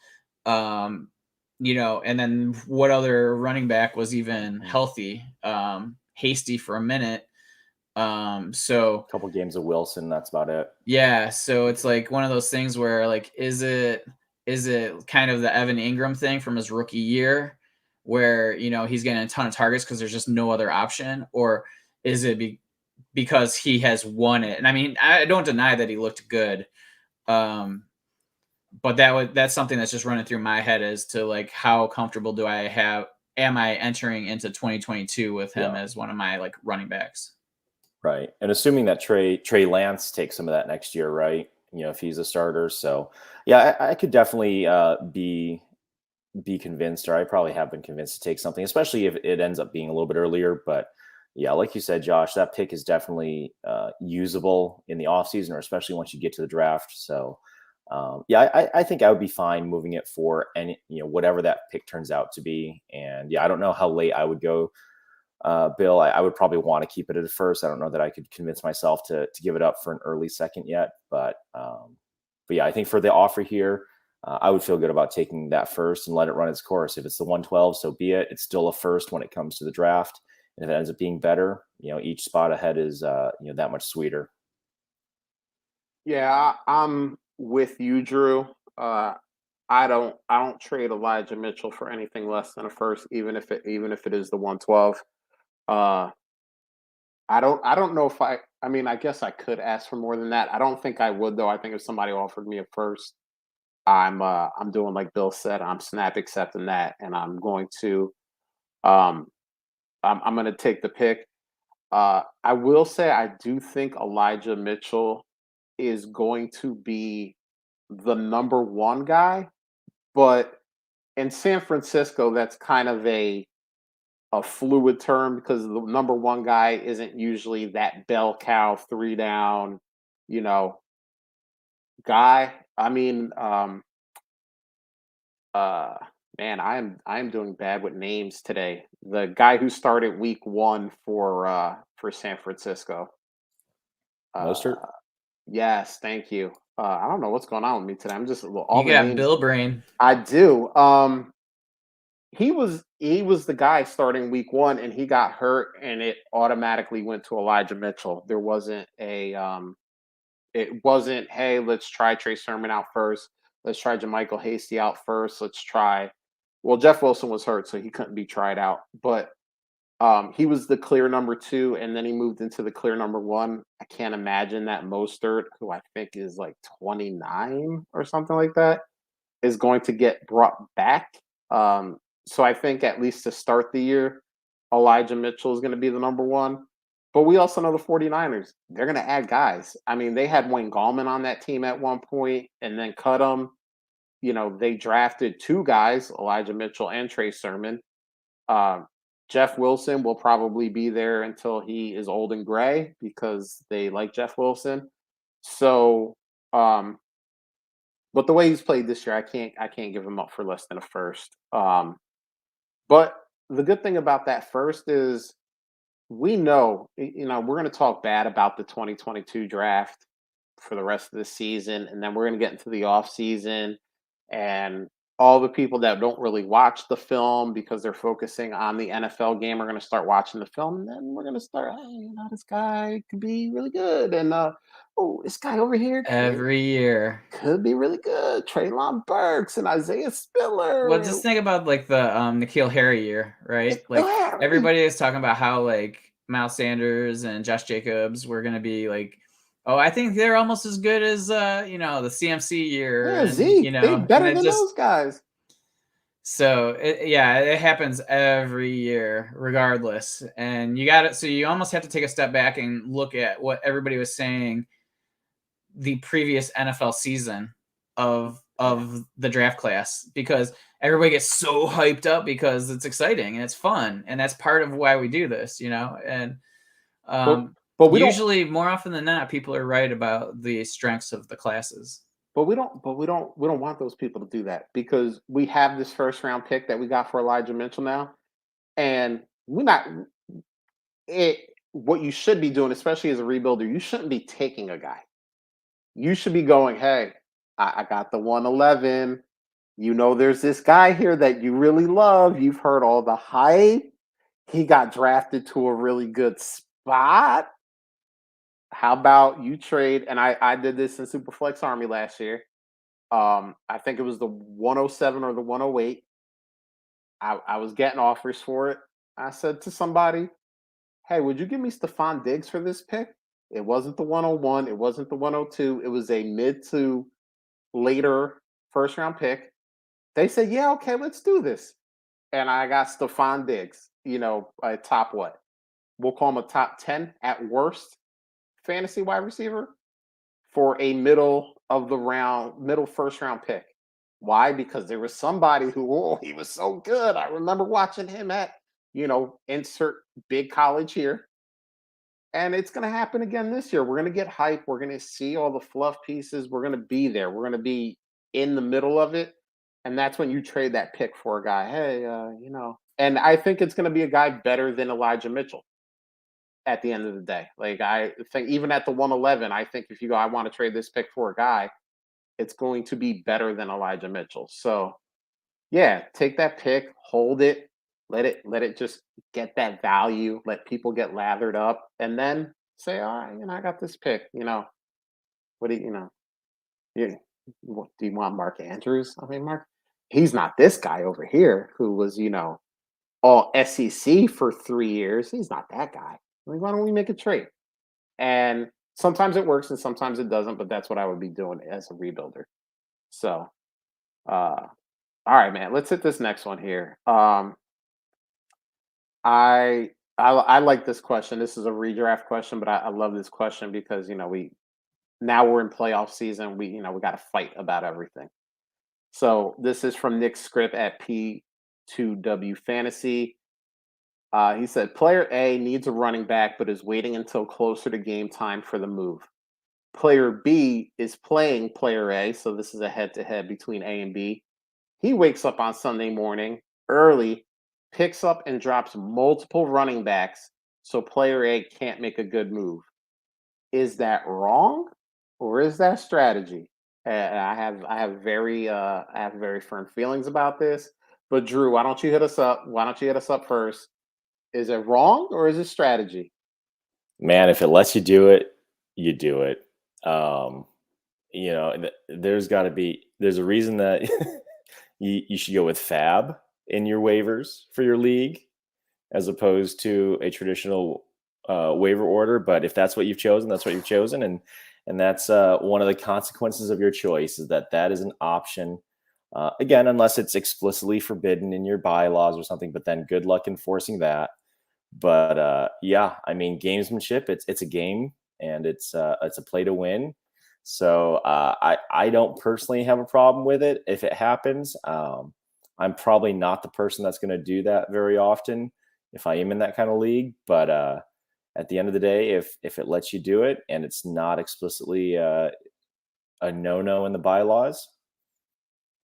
And then what other running back was even healthy? Hasty for a minute. So a couple games of Wilson, that's about it. Yeah. So it's like one of those things where, like, is it kind of the Evan Ingram thing from his rookie year where, he's getting a ton of targets because there's just no other option? Or is it because he has won it? And I mean, I don't deny that he looked good. But that's something that's just running through my head as to, like, how comfortable am I entering into 2022 with him as one of my, like, running backs? Right. And assuming that Trey Lance takes some of that next year, right? If he's a starter. So yeah, I could definitely be convinced, or I probably have been convinced to take something, especially if it ends up being a little bit earlier. But yeah, like you said, Josh, that pick is definitely usable in the offseason, or especially once you get to the draft. So I think I would be fine moving it for any, whatever that pick turns out to be. And yeah, I don't know how late I would go, Bill. I would probably want to keep it at first. I don't know that I could convince myself to give it up for an early second yet, but yeah, I think for the offer here, I would feel good about taking that first and let it run its course. If it's the 112, so be it. It's still a first when it comes to the draft. And if it ends up being better, each spot ahead is, that much sweeter. Yeah, I'm with you, Drew. I don't trade Elijah Mitchell for anything less than a first, even if it is the 112. I don't know if I mean, I guess I could ask for more than that. I don't think I would, though. I think if somebody offered me a first, I'm doing like Bill said, I'm snap accepting that, and I'm going to I'm going to take the pick. I will say I do think Elijah Mitchell is going to be the number one guy, but in San Francisco, that's kind of a fluid term because the number one guy isn't usually that bell cow 3 down, you know, guy. I mean, uh, man, I am doing bad with names today. The guy who started week 1 for San Francisco. Mostert? Yes, thank you. I don't know what's going on with me today. I'm just all You the got names. Bill Brain. I do. He was the guy starting week 1, and he got hurt, and it automatically went to Elijah Mitchell. There wasn't it wasn't, hey, let's try Trey Sermon out first. Let's try Jermichael Hasty out first. Let's try. Well, Jeff Wilson was hurt, so he couldn't be tried out. But he was the clear number 2, and then he moved into the clear number 1. I can't imagine that Mostert, who I think is like 29 or something like that, is going to get brought back. So I think at least to start the year, Elijah Mitchell is going to be the number 1. But we also know the 49ers, they're going to add guys. I mean, they had Wayne Gallman on that team at one point and then cut him. They drafted 2 guys, Elijah Mitchell and Trey Sermon. Jeff Wilson will probably be there until he is old and gray because they like Jeff Wilson. So, but the way he's played this year, I can't give him up for less than a first. But the good thing about that first is we know, we're going to talk bad about the 2022 draft for the rest of the season, and then we're going to get into the off season, and all the people that don't really watch the film because they're focusing on the NFL game are going to start watching the film, and then we're going to start, hey, this guy could be really good, and this guy over here Every year could be really good. Treylon Burks and Isaiah Spiller. Well, just think about like the N'Keal Harry year, right? Like everybody is talking about how like Miles Sanders and Josh Jacobs were going to be like, oh, I think they're almost as good as the CMC year. Yeah, and, Zeke, they better than those guys. So it happens every year, regardless. And you got it. So you almost have to take a step back and look at what everybody was saying the previous NFL season of the draft class, because everybody gets so hyped up because it's exciting and it's fun, and that's part of why we do this, and but we usually more often than not people are right about the strengths of the classes. But we don't want those people to do that, because we have this first round pick that we got for Elijah Mitchell now, and what you should be doing, especially as a rebuilder, you shouldn't be taking a guy. You should be going, hey, I got the 111. There's this guy here that you really love. You've heard all the hype. He got drafted to a really good spot. How about you trade? And I did this in Superflex Army last year. I think it was the 107 or the 108. I was getting offers for it. I said to somebody, hey, would you give me Stefan Diggs for this pick? It wasn't the 101. It wasn't the 102. It was a mid to later first round pick. They said, yeah, okay, let's do this. And I got Stefan Diggs, a top what? We'll call him a top 10 at worst fantasy wide receiver for a middle first round pick. Why? Because there was somebody who, he was so good. I remember watching him at, insert big college here. And it's going to happen again this year. We're going to get hype. We're going to see all the fluff pieces. We're going to be there. We're going to be in the middle of it. And that's when you trade that pick for a guy. Hey, and I think it's going to be a guy better than Elijah Mitchell at the end of the day. Like, I think even at the 111, I think if you go, I want to trade this pick for a guy, it's going to be better than Elijah Mitchell. So yeah, take that pick, hold it, let it just get that value, let people get lathered up, and then say, all right, I got this pick. What do you do you want Mark Andrews? I mean, Mark, he's not this guy over here who was, all SEC for 3 years. He's not that guy. Like, why don't we make a trade? And sometimes it works and sometimes it doesn't, but that's what I would be doing as a rebuilder. So, all right, man, let's hit this next one here. I like this question. This is a redraft question, but I love this question because we're in playoff season. We got to fight about everything. So this is from Nick Script at P2W Fantasy. He said, player A needs a running back, but is waiting until closer to game time for the move. Player B is playing player A, so this is a head-to-head between A and B. He wakes up on Sunday morning early, picks up and drops multiple running backs, so player A can't make a good move. Is that wrong, or is that strategy? I have very firm feelings about this. But Drew, why don't you hit us up? Why don't you hit us up first? Is it wrong or is it strategy? Man, if it lets you do it, you do it. There's a reason that you should go with Fab in your waivers for your league as opposed to a traditional waiver order. But if that's what you've chosen, that's what you've chosen. And that's one of the consequences of your choice is that is an option. Again, unless it's explicitly forbidden in your bylaws or something, but then good luck enforcing that. But gamesmanship, it's a game and it's a play to win. So I don't personally have a problem with it. If it happens, I'm probably not the person that's going to do that very often if I am in that kind of league. But at the end of the day, if it lets you do it and it's not explicitly a no-no in the bylaws,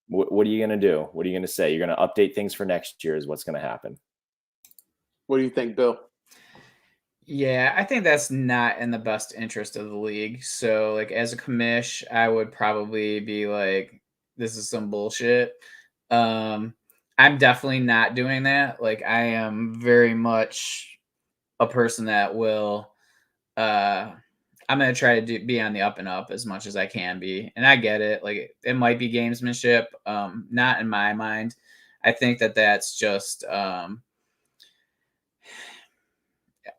what are you going to do? What are you going to say? You're going to update things for next year is what's going to happen. What do you think, Bill? Yeah, I think that's not in the best interest of the league. So, like, as a commish, I would probably be like, this is some bullshit. I'm definitely not doing that. Like, I am very much a person that will, I'm going to try to be on the up and up as much as I can be. And I get it. Like, it might be gamesmanship. Not in my mind. I think that's just,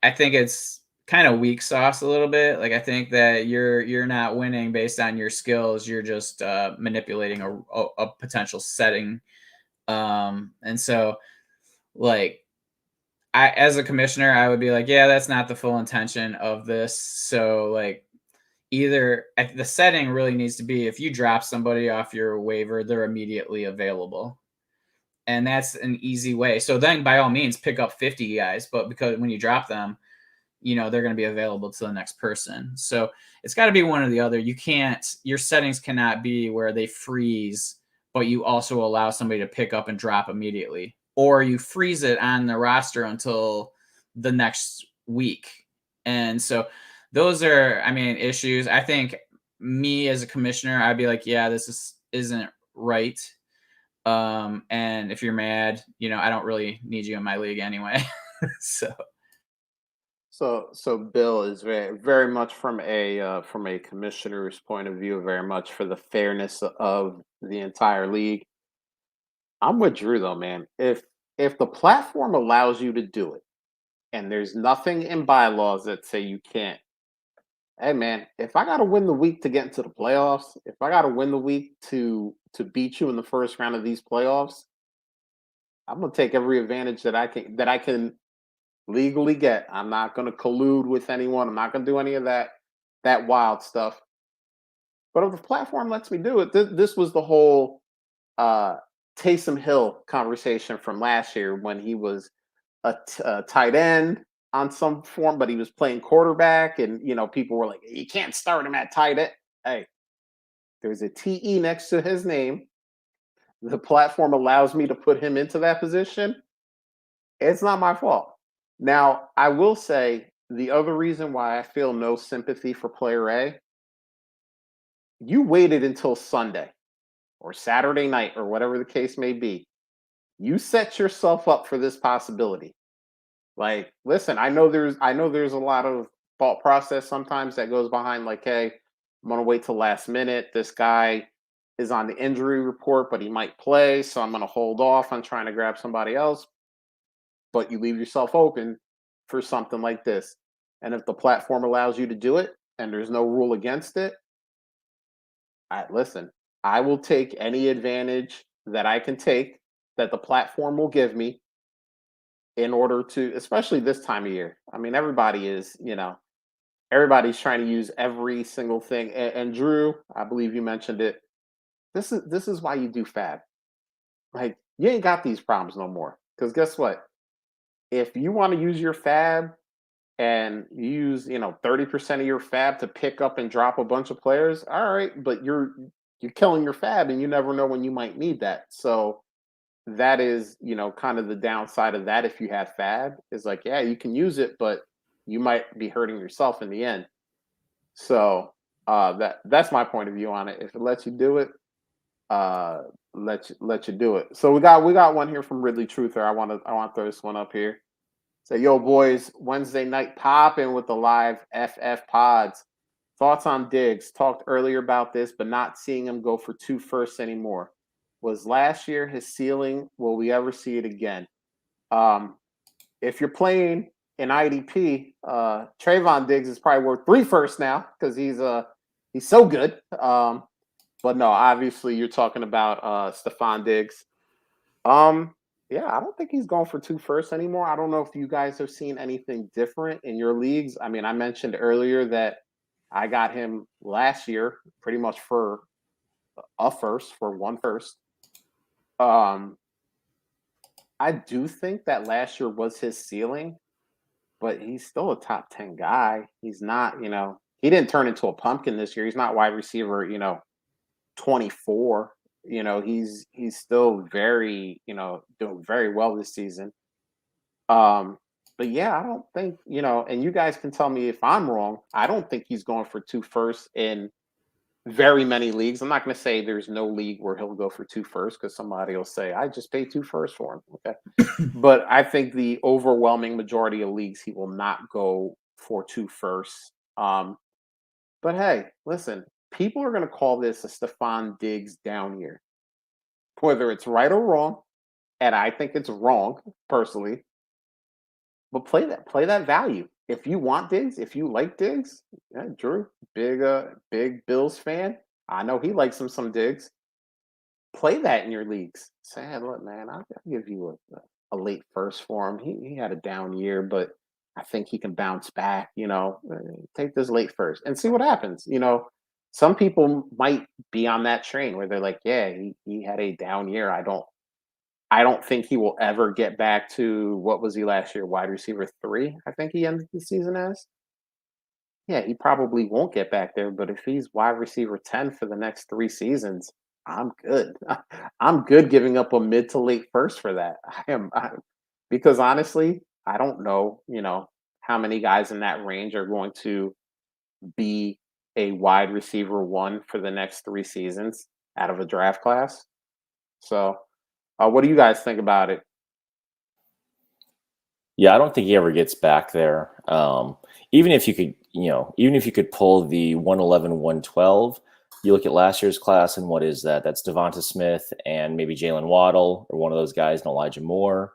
I think it's kind of weak sauce a little bit. Like, I think that you're not winning based on your skills. You're just manipulating a potential setting. And so, like, as a commissioner, I would be like, yeah, that's not the full intention of this. So, like, either the setting really needs to be if you drop somebody off your waiver, they're immediately available. And that's an easy way. So then by all means, pick up 50 guys. But because when you drop them, they're going to be available to the next person. So it's got to be one or the other. Your settings cannot be where they freeze, but you also allow somebody to pick up and drop immediately, or you freeze it on the roster until the next week. And so those are, issues. I think me as a commissioner, I'd be like, yeah, this isn't right. And if you're mad, I don't really need you in my league anyway. So Bill is very, very much from a commissioner's point of view, very much for the fairness of the entire league. I'm with Drew though, man. If the platform allows you to do it, and there's nothing in bylaws that say you can't. Hey man, if I got to win the week to get into the playoffs, if I got to win the week to beat you in the first round of these playoffs, I'm gonna take every advantage that I can legally get. I'm not going to collude with anyone. I'm not going to do any of that wild stuff. But if the platform lets me do it, this was the whole Taysom Hill conversation from last year when he was a tight end on some form, but he was playing quarterback, and people were like, "You can't start him at tight end." Hey, there's a TE next to his name. The platform allows me to put him into that position. It's not my fault. Now, I will say the other reason why I feel no sympathy for player A, you waited until Sunday or Saturday night or whatever the case may be. You set yourself up for this possibility. Like, listen, I know there's a lot of thought process sometimes that goes behind, like, hey, I'm gonna wait till last minute. This guy is on the injury report, but he might play, so I'm gonna hold off on trying to grab somebody else. But you leave yourself open for something like this. And if the platform allows you to do it and there's no rule against it, listen, I will take any advantage that I can take that the platform will give me in order to, especially this time of year. I mean, everybody is, everybody's trying to use every single thing. And Drew, I believe you mentioned it. This is why you do fab. Like, you ain't got these problems no more. Because guess what? If you want to use your fab and you use 30% of your fab to pick up and drop a bunch of players, all right, but you're killing your fab and you never know when you might need that. So that is kind of the downside of that. If you have fab, is like, yeah, you can use it, but you might be hurting yourself in the end. So that's my point of view on it. If it lets you do it, let you do it. So we got one here from Ridley Truther. I want to throw this one up here. Say, yo, boys, Wednesday night popping with the live FF pods. Thoughts on Diggs? Talked earlier about this, but not seeing him go for 2 firsts anymore. Was last year his ceiling? Will we ever see it again? If you're playing in IDP, Trayvon Diggs is probably worth 3 firsts now because he's so good. But no, obviously you're talking about Stefan Diggs. Yeah, I don't think he's going for 2 firsts anymore. I don't know if you guys have seen anything different in your leagues. I mean, I mentioned earlier that I got him last year pretty much for a first, for 1 first. I do think that last year was his ceiling, but he's still a top 10 guy. He's not, he didn't turn into a pumpkin this year. He's not wide receiver, 24. He's still very, doing very well this season. But yeah, I don't think, and you guys can tell me if I'm wrong. I don't think he's going for 2 firsts in very many leagues. I'm not going to say there's no league where he'll go for 2 firsts because somebody will say, I just paid 2 firsts for him. Okay. But I think the overwhelming majority of leagues, he will not go for 2 firsts. But hey, listen, people are going to call this a Stefan Diggs down year, whether it's right or wrong. And I think it's wrong personally, but play that value. If you want Diggs, if you like Diggs, yeah, Drew, big Bills fan. I know he likes some Diggs. Play that in your leagues. Say, hey, look, man, I'll give you a late first for him. He had a down year, but I think he can bounce back. Take this late first and see what happens. Some people might be on that train where they're like, yeah, he had a down year. I don't think he will ever get back to, what was he last year? Wide receiver 3, I think he ended the season as. Yeah, he probably won't get back there, but if he's wide receiver 10 for the next 3 seasons, I'm good. I'm good giving up a mid to late first for that. Because honestly, I don't know, how many guys in that range are going to be a wide receiver 1 for the next 3 seasons out of a draft class. So, what do you guys think about it? Yeah, I don't think he ever gets back there. Even if you could pull the 111, 112, you look at last year's class and what is that? That's Devonta Smith and maybe Jalen Waddle or one of those guys and Elijah Moore.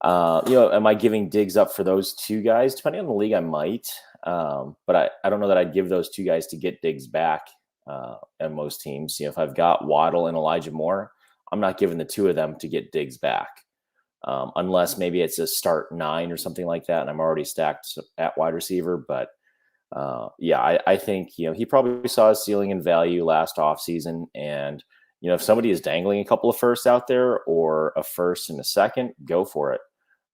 Am I giving Diggs up for those 2 guys? Depending on the league, I might. But I don't know that I'd give those 2 guys to get Diggs back on most teams. If I've got Waddle and Elijah Moore, I'm not giving the 2 of them to get Diggs back. Unless maybe it's a start 9 or something like that, and I'm already stacked at wide receiver. But I think he probably saw his ceiling in value last offseason, and if somebody is dangling a couple of firsts out there or a first and a second, go for it.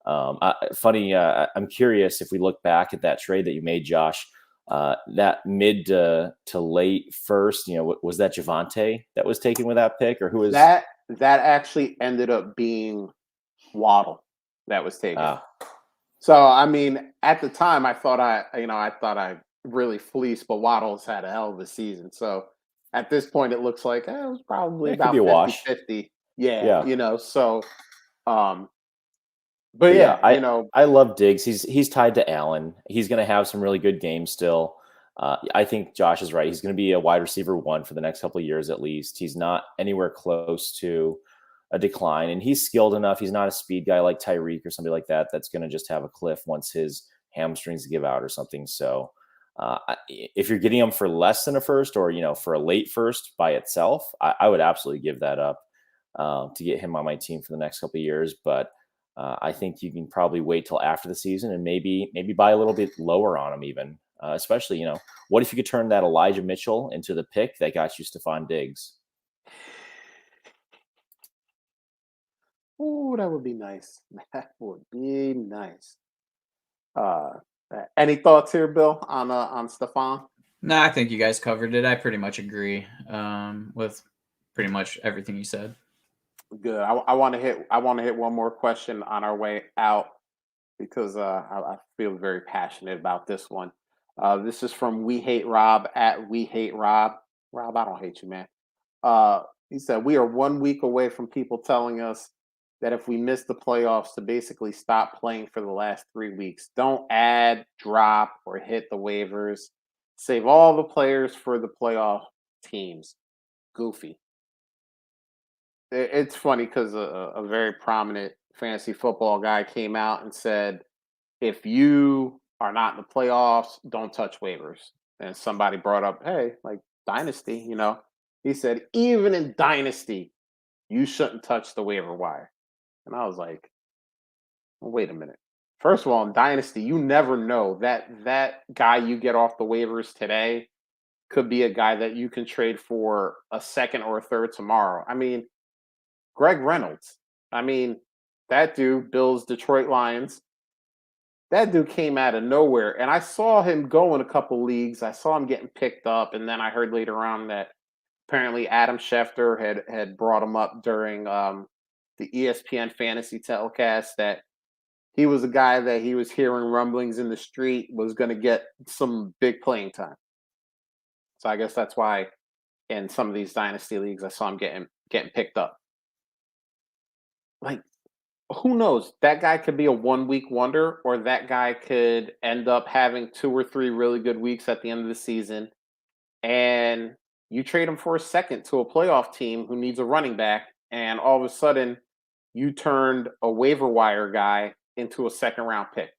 I'm curious if we look back at that trade that you made, Josh. That mid to late first, was that Javonte that was taken with that pick, or who was that? That actually ended up being Waddle that was taken. So I mean, at the time, I thought I really fleeced, but Waddle's had a hell of a season. So at this point, it looks like it was probably It could be about a wash. 50-50. Yeah, Yeah. so but But yeah, I love Diggs. He's tied to Allen. He's going to have some really good games still. I think Josh is right. He's going to be a wide receiver 1 for the next couple of years at least. He's not anywhere close to a decline, and he's skilled enough. He's not a speed guy like Tyreek or somebody like that that's going to just have a cliff once his hamstrings give out or something. So if you're getting him for less than a first, or for a late first by itself, I would absolutely give that up to get him on my team for the next couple of years. But I think you can probably wait till after the season and maybe buy a little bit lower on him even. Especially, what if you could turn that Elijah Mitchell into the pick that got you Stefan Diggs? Oh, that would be nice. That would be nice. Any thoughts here, Bill, on Stefan? No, I think you guys covered it. I pretty much agree with pretty much everything you said. Good. I want to hit one more question on our way out because I feel very passionate about this one. This is from We Hate Rob at We Hate Rob. Rob, I don't hate you, man. He said, we are 1 week away from people telling us that if we miss the playoffs to basically stop playing for the last 3 weeks. Don't add, drop, or hit the waivers. Save all the players for the playoff teams. Goofy. It's funny because a very prominent fantasy football guy came out and said, if you are not in the playoffs, don't touch waivers. And somebody brought up, hey, like Dynasty, he said, even in Dynasty, you shouldn't touch the waiver wire. And I was like, well, wait a minute. First of all, in Dynasty, you never know that guy you get off the waivers today could be a guy that you can trade for a second or a third tomorrow. I mean, Greg Reynolds. I mean, that dude, Bills, Detroit Lions, that dude came out of nowhere. And I saw him go in a couple leagues. I saw him getting picked up. And then I heard later on that apparently Adam Schefter had brought him up during the ESPN fantasy telecast, that he was a guy that he was hearing rumblings in the street was going to get some big playing time. So I guess that's why in some of these dynasty leagues I saw him getting picked up. Like, who knows? That guy could be a 1 week wonder, or that guy could end up having 2 or 3 really good weeks at the end of the season. And you trade him for a second to a playoff team who needs a running back. And all of a sudden you turned a waiver wire guy into a second round pick.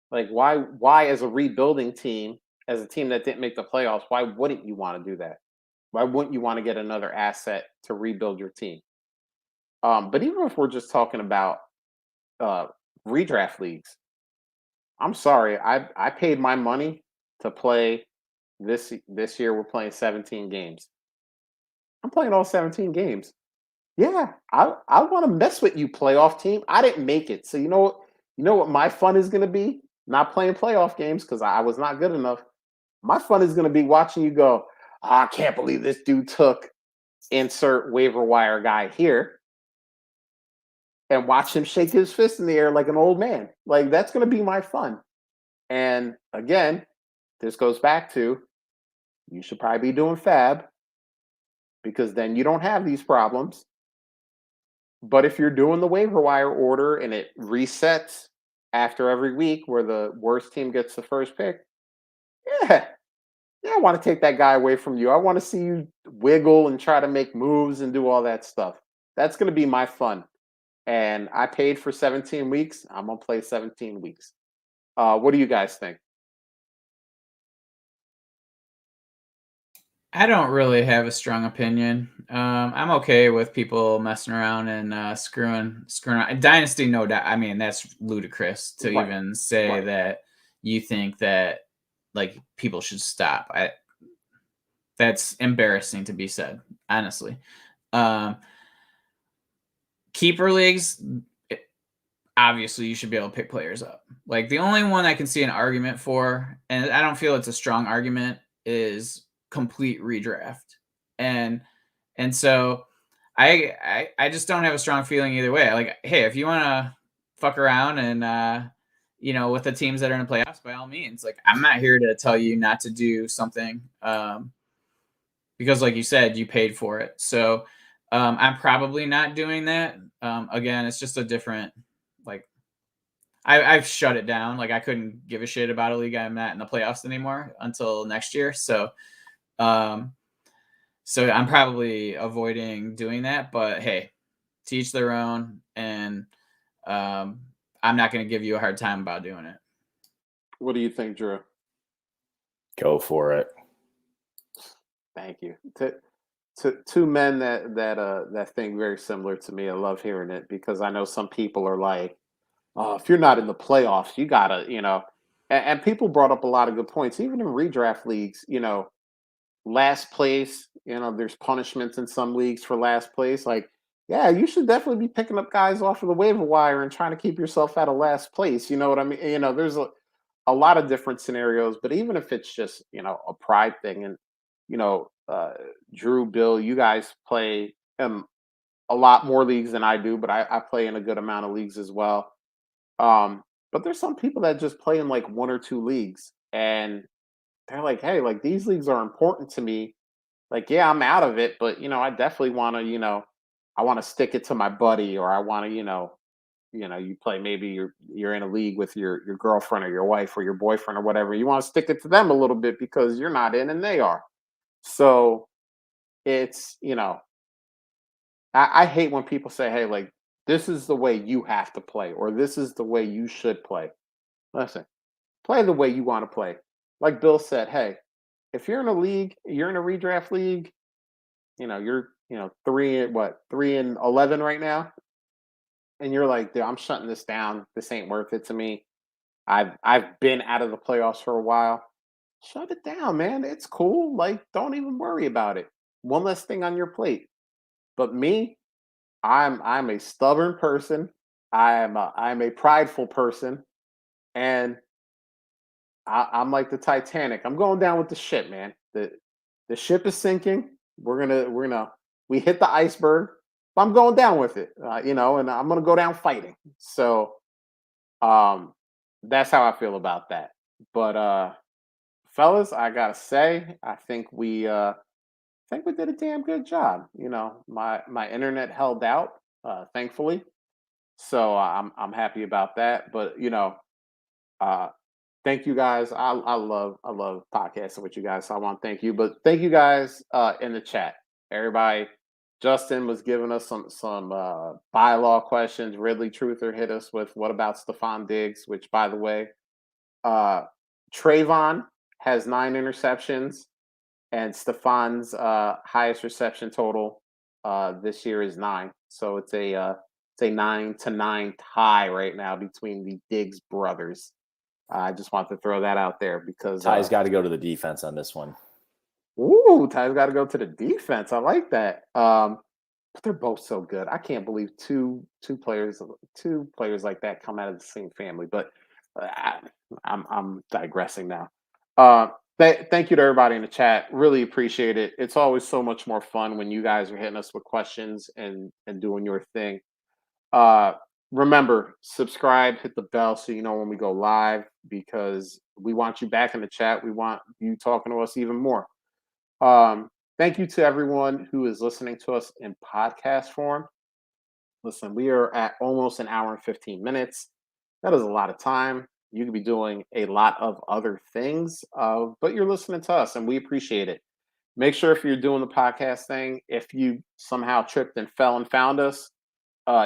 Like, why as a rebuilding team, as a team that didn't make the playoffs, why wouldn't you want to do that? Why wouldn't you want to get another asset to rebuild your team? But even if we're just talking about redraft leagues, I'm sorry, I paid my money to play this year. We're playing 17 games. I'm playing all 17 games. Yeah, I want to mess with you, playoff team. I didn't make it, so you know what my fun is going to be? Not playing playoff games because I was not good enough. My fun is going to be watching you go, I can't believe this dude took insert waiver wire guy here, and watch him shake his fist in the air like an old man. Like, that's going to be my fun. And again, this goes back to, you should probably be doing fab, because then you don't have these problems. But if you're doing the waiver wire order and it resets after every week where the worst team gets the first pick, yeah, I want to take that guy away from you. I want to see you wiggle and try to make moves and do all that stuff. That's going to be my fun. And I paid for 17 weeks. I'm going to play 17 weeks. What do you guys think? I don't really have a strong opinion. I'm okay with people messing around and screwing around. Dynasty, no doubt. I mean, that's ludicrous to even say that you think that like people should stop. That's embarrassing to be said, honestly. Keeper leagues, obviously you should be able to pick players up. Like, the only one I can see an argument for, and I don't feel it's a strong argument, is complete redraft. And so I just don't have a strong feeling either way. Like, hey, if you want to fuck around and with the teams that are in the playoffs, by all means. Like, I'm not here to tell you not to do something because, like you said, you paid for it. So I'm probably not doing that. Again, it's just a different, like, I've shut it down. Like, I couldn't give a shit about a league I'm not in the playoffs anymore until next year. So I'm probably avoiding doing that. But hey, to each their own. And I'm not going to give you a hard time about doing it. What do you think, Drew? Go for it. Thank you. To two men that think very similar to me. I love hearing it because I know some people are like, "Oh, if you're not in the playoffs, you gotta," And people brought up a lot of good points, even in redraft leagues. Last place. There's punishments in some leagues for last place. Like, yeah, you should definitely be picking up guys off of the waiver wire and trying to keep yourself out of last place. You know what I mean? There's a lot of different scenarios, but even if it's just a pride thing, and Drew, Bill, you guys play a lot more leagues than I do, but I play in a good amount of leagues as well. But there's some people that just play in like one or two leagues, and they're like, hey, like these leagues are important to me. Like, yeah, I'm out of it, but I definitely want to, I want to stick it to my buddy, or I want to, you play, maybe you're in a league with your girlfriend or your wife or your boyfriend or whatever. You want to stick it to them a little bit because you're not in and they are. So it's, I hate when people say, hey, like this is the way you have to play, or this is the way you should play. Listen, play the way you want to play. Like Bill said, hey, if you're in a league, you're in a redraft league, you're 3-11 right now, and you're like, dude, I'm shutting this down. This ain't worth it to me. I've been out of the playoffs for a while. Shut it down, man. It's cool. Like, don't even worry about it. One less thing on your plate. But me, I'm a stubborn person. I'm a prideful person, and I'm like the Titanic. I'm going down with the ship, man. The ship is sinking. We hit the iceberg. But I'm going down with it, and I'm gonna go down fighting. So, that's how I feel about that. But fellas, I gotta say, I think we did a damn good job. My internet held out, thankfully. So I'm happy about that. But uh, thank you guys. I love podcasting with you guys. So I want to thank you. But thank you guys in the chat. Everybody. Justin was giving us some bylaw questions. Ridley Truther hit us with what about Stefan Diggs, which, by the way, Trayvon has 9 interceptions, and Stefan's highest reception total this year is 9. So it's a 9-9 tie right now between the Diggs brothers. I just want to throw that out there because Ty's got to go to the defense on this one. Ooh, Ty's got to go to the defense. I like that. But they're both so good. I can't believe two players like that come out of the same family. But I'm digressing now. Thank you to everybody in the chat. Really appreciate it. It's always so much more fun when you guys are hitting us with questions and doing your thing. Remember, subscribe, hit the bell so you know when we go live, because we want you back in the chat. We want you talking to us even more. Thank you to everyone who is listening to us in podcast form. Listen, we are at almost an hour and 15 minutes. That is a lot of time. You could be doing a lot of other things, but you're listening to us, and we appreciate it. Make sure, if you're doing the podcast thing, if you somehow tripped and fell and found us,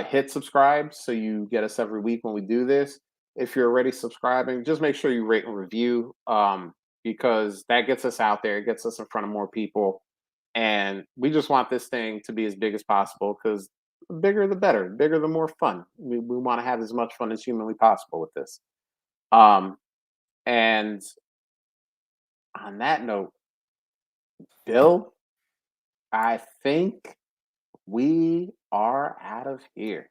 hit subscribe so you get us every week when we do this. If you're already subscribing, just make sure you rate and review, because that gets us out there. It gets us in front of more people. And we just want this thing to be as big as possible, because the bigger the better. The bigger the more fun. We want to have as much fun as humanly possible with this. And on that note, Bill, I think we are out of here.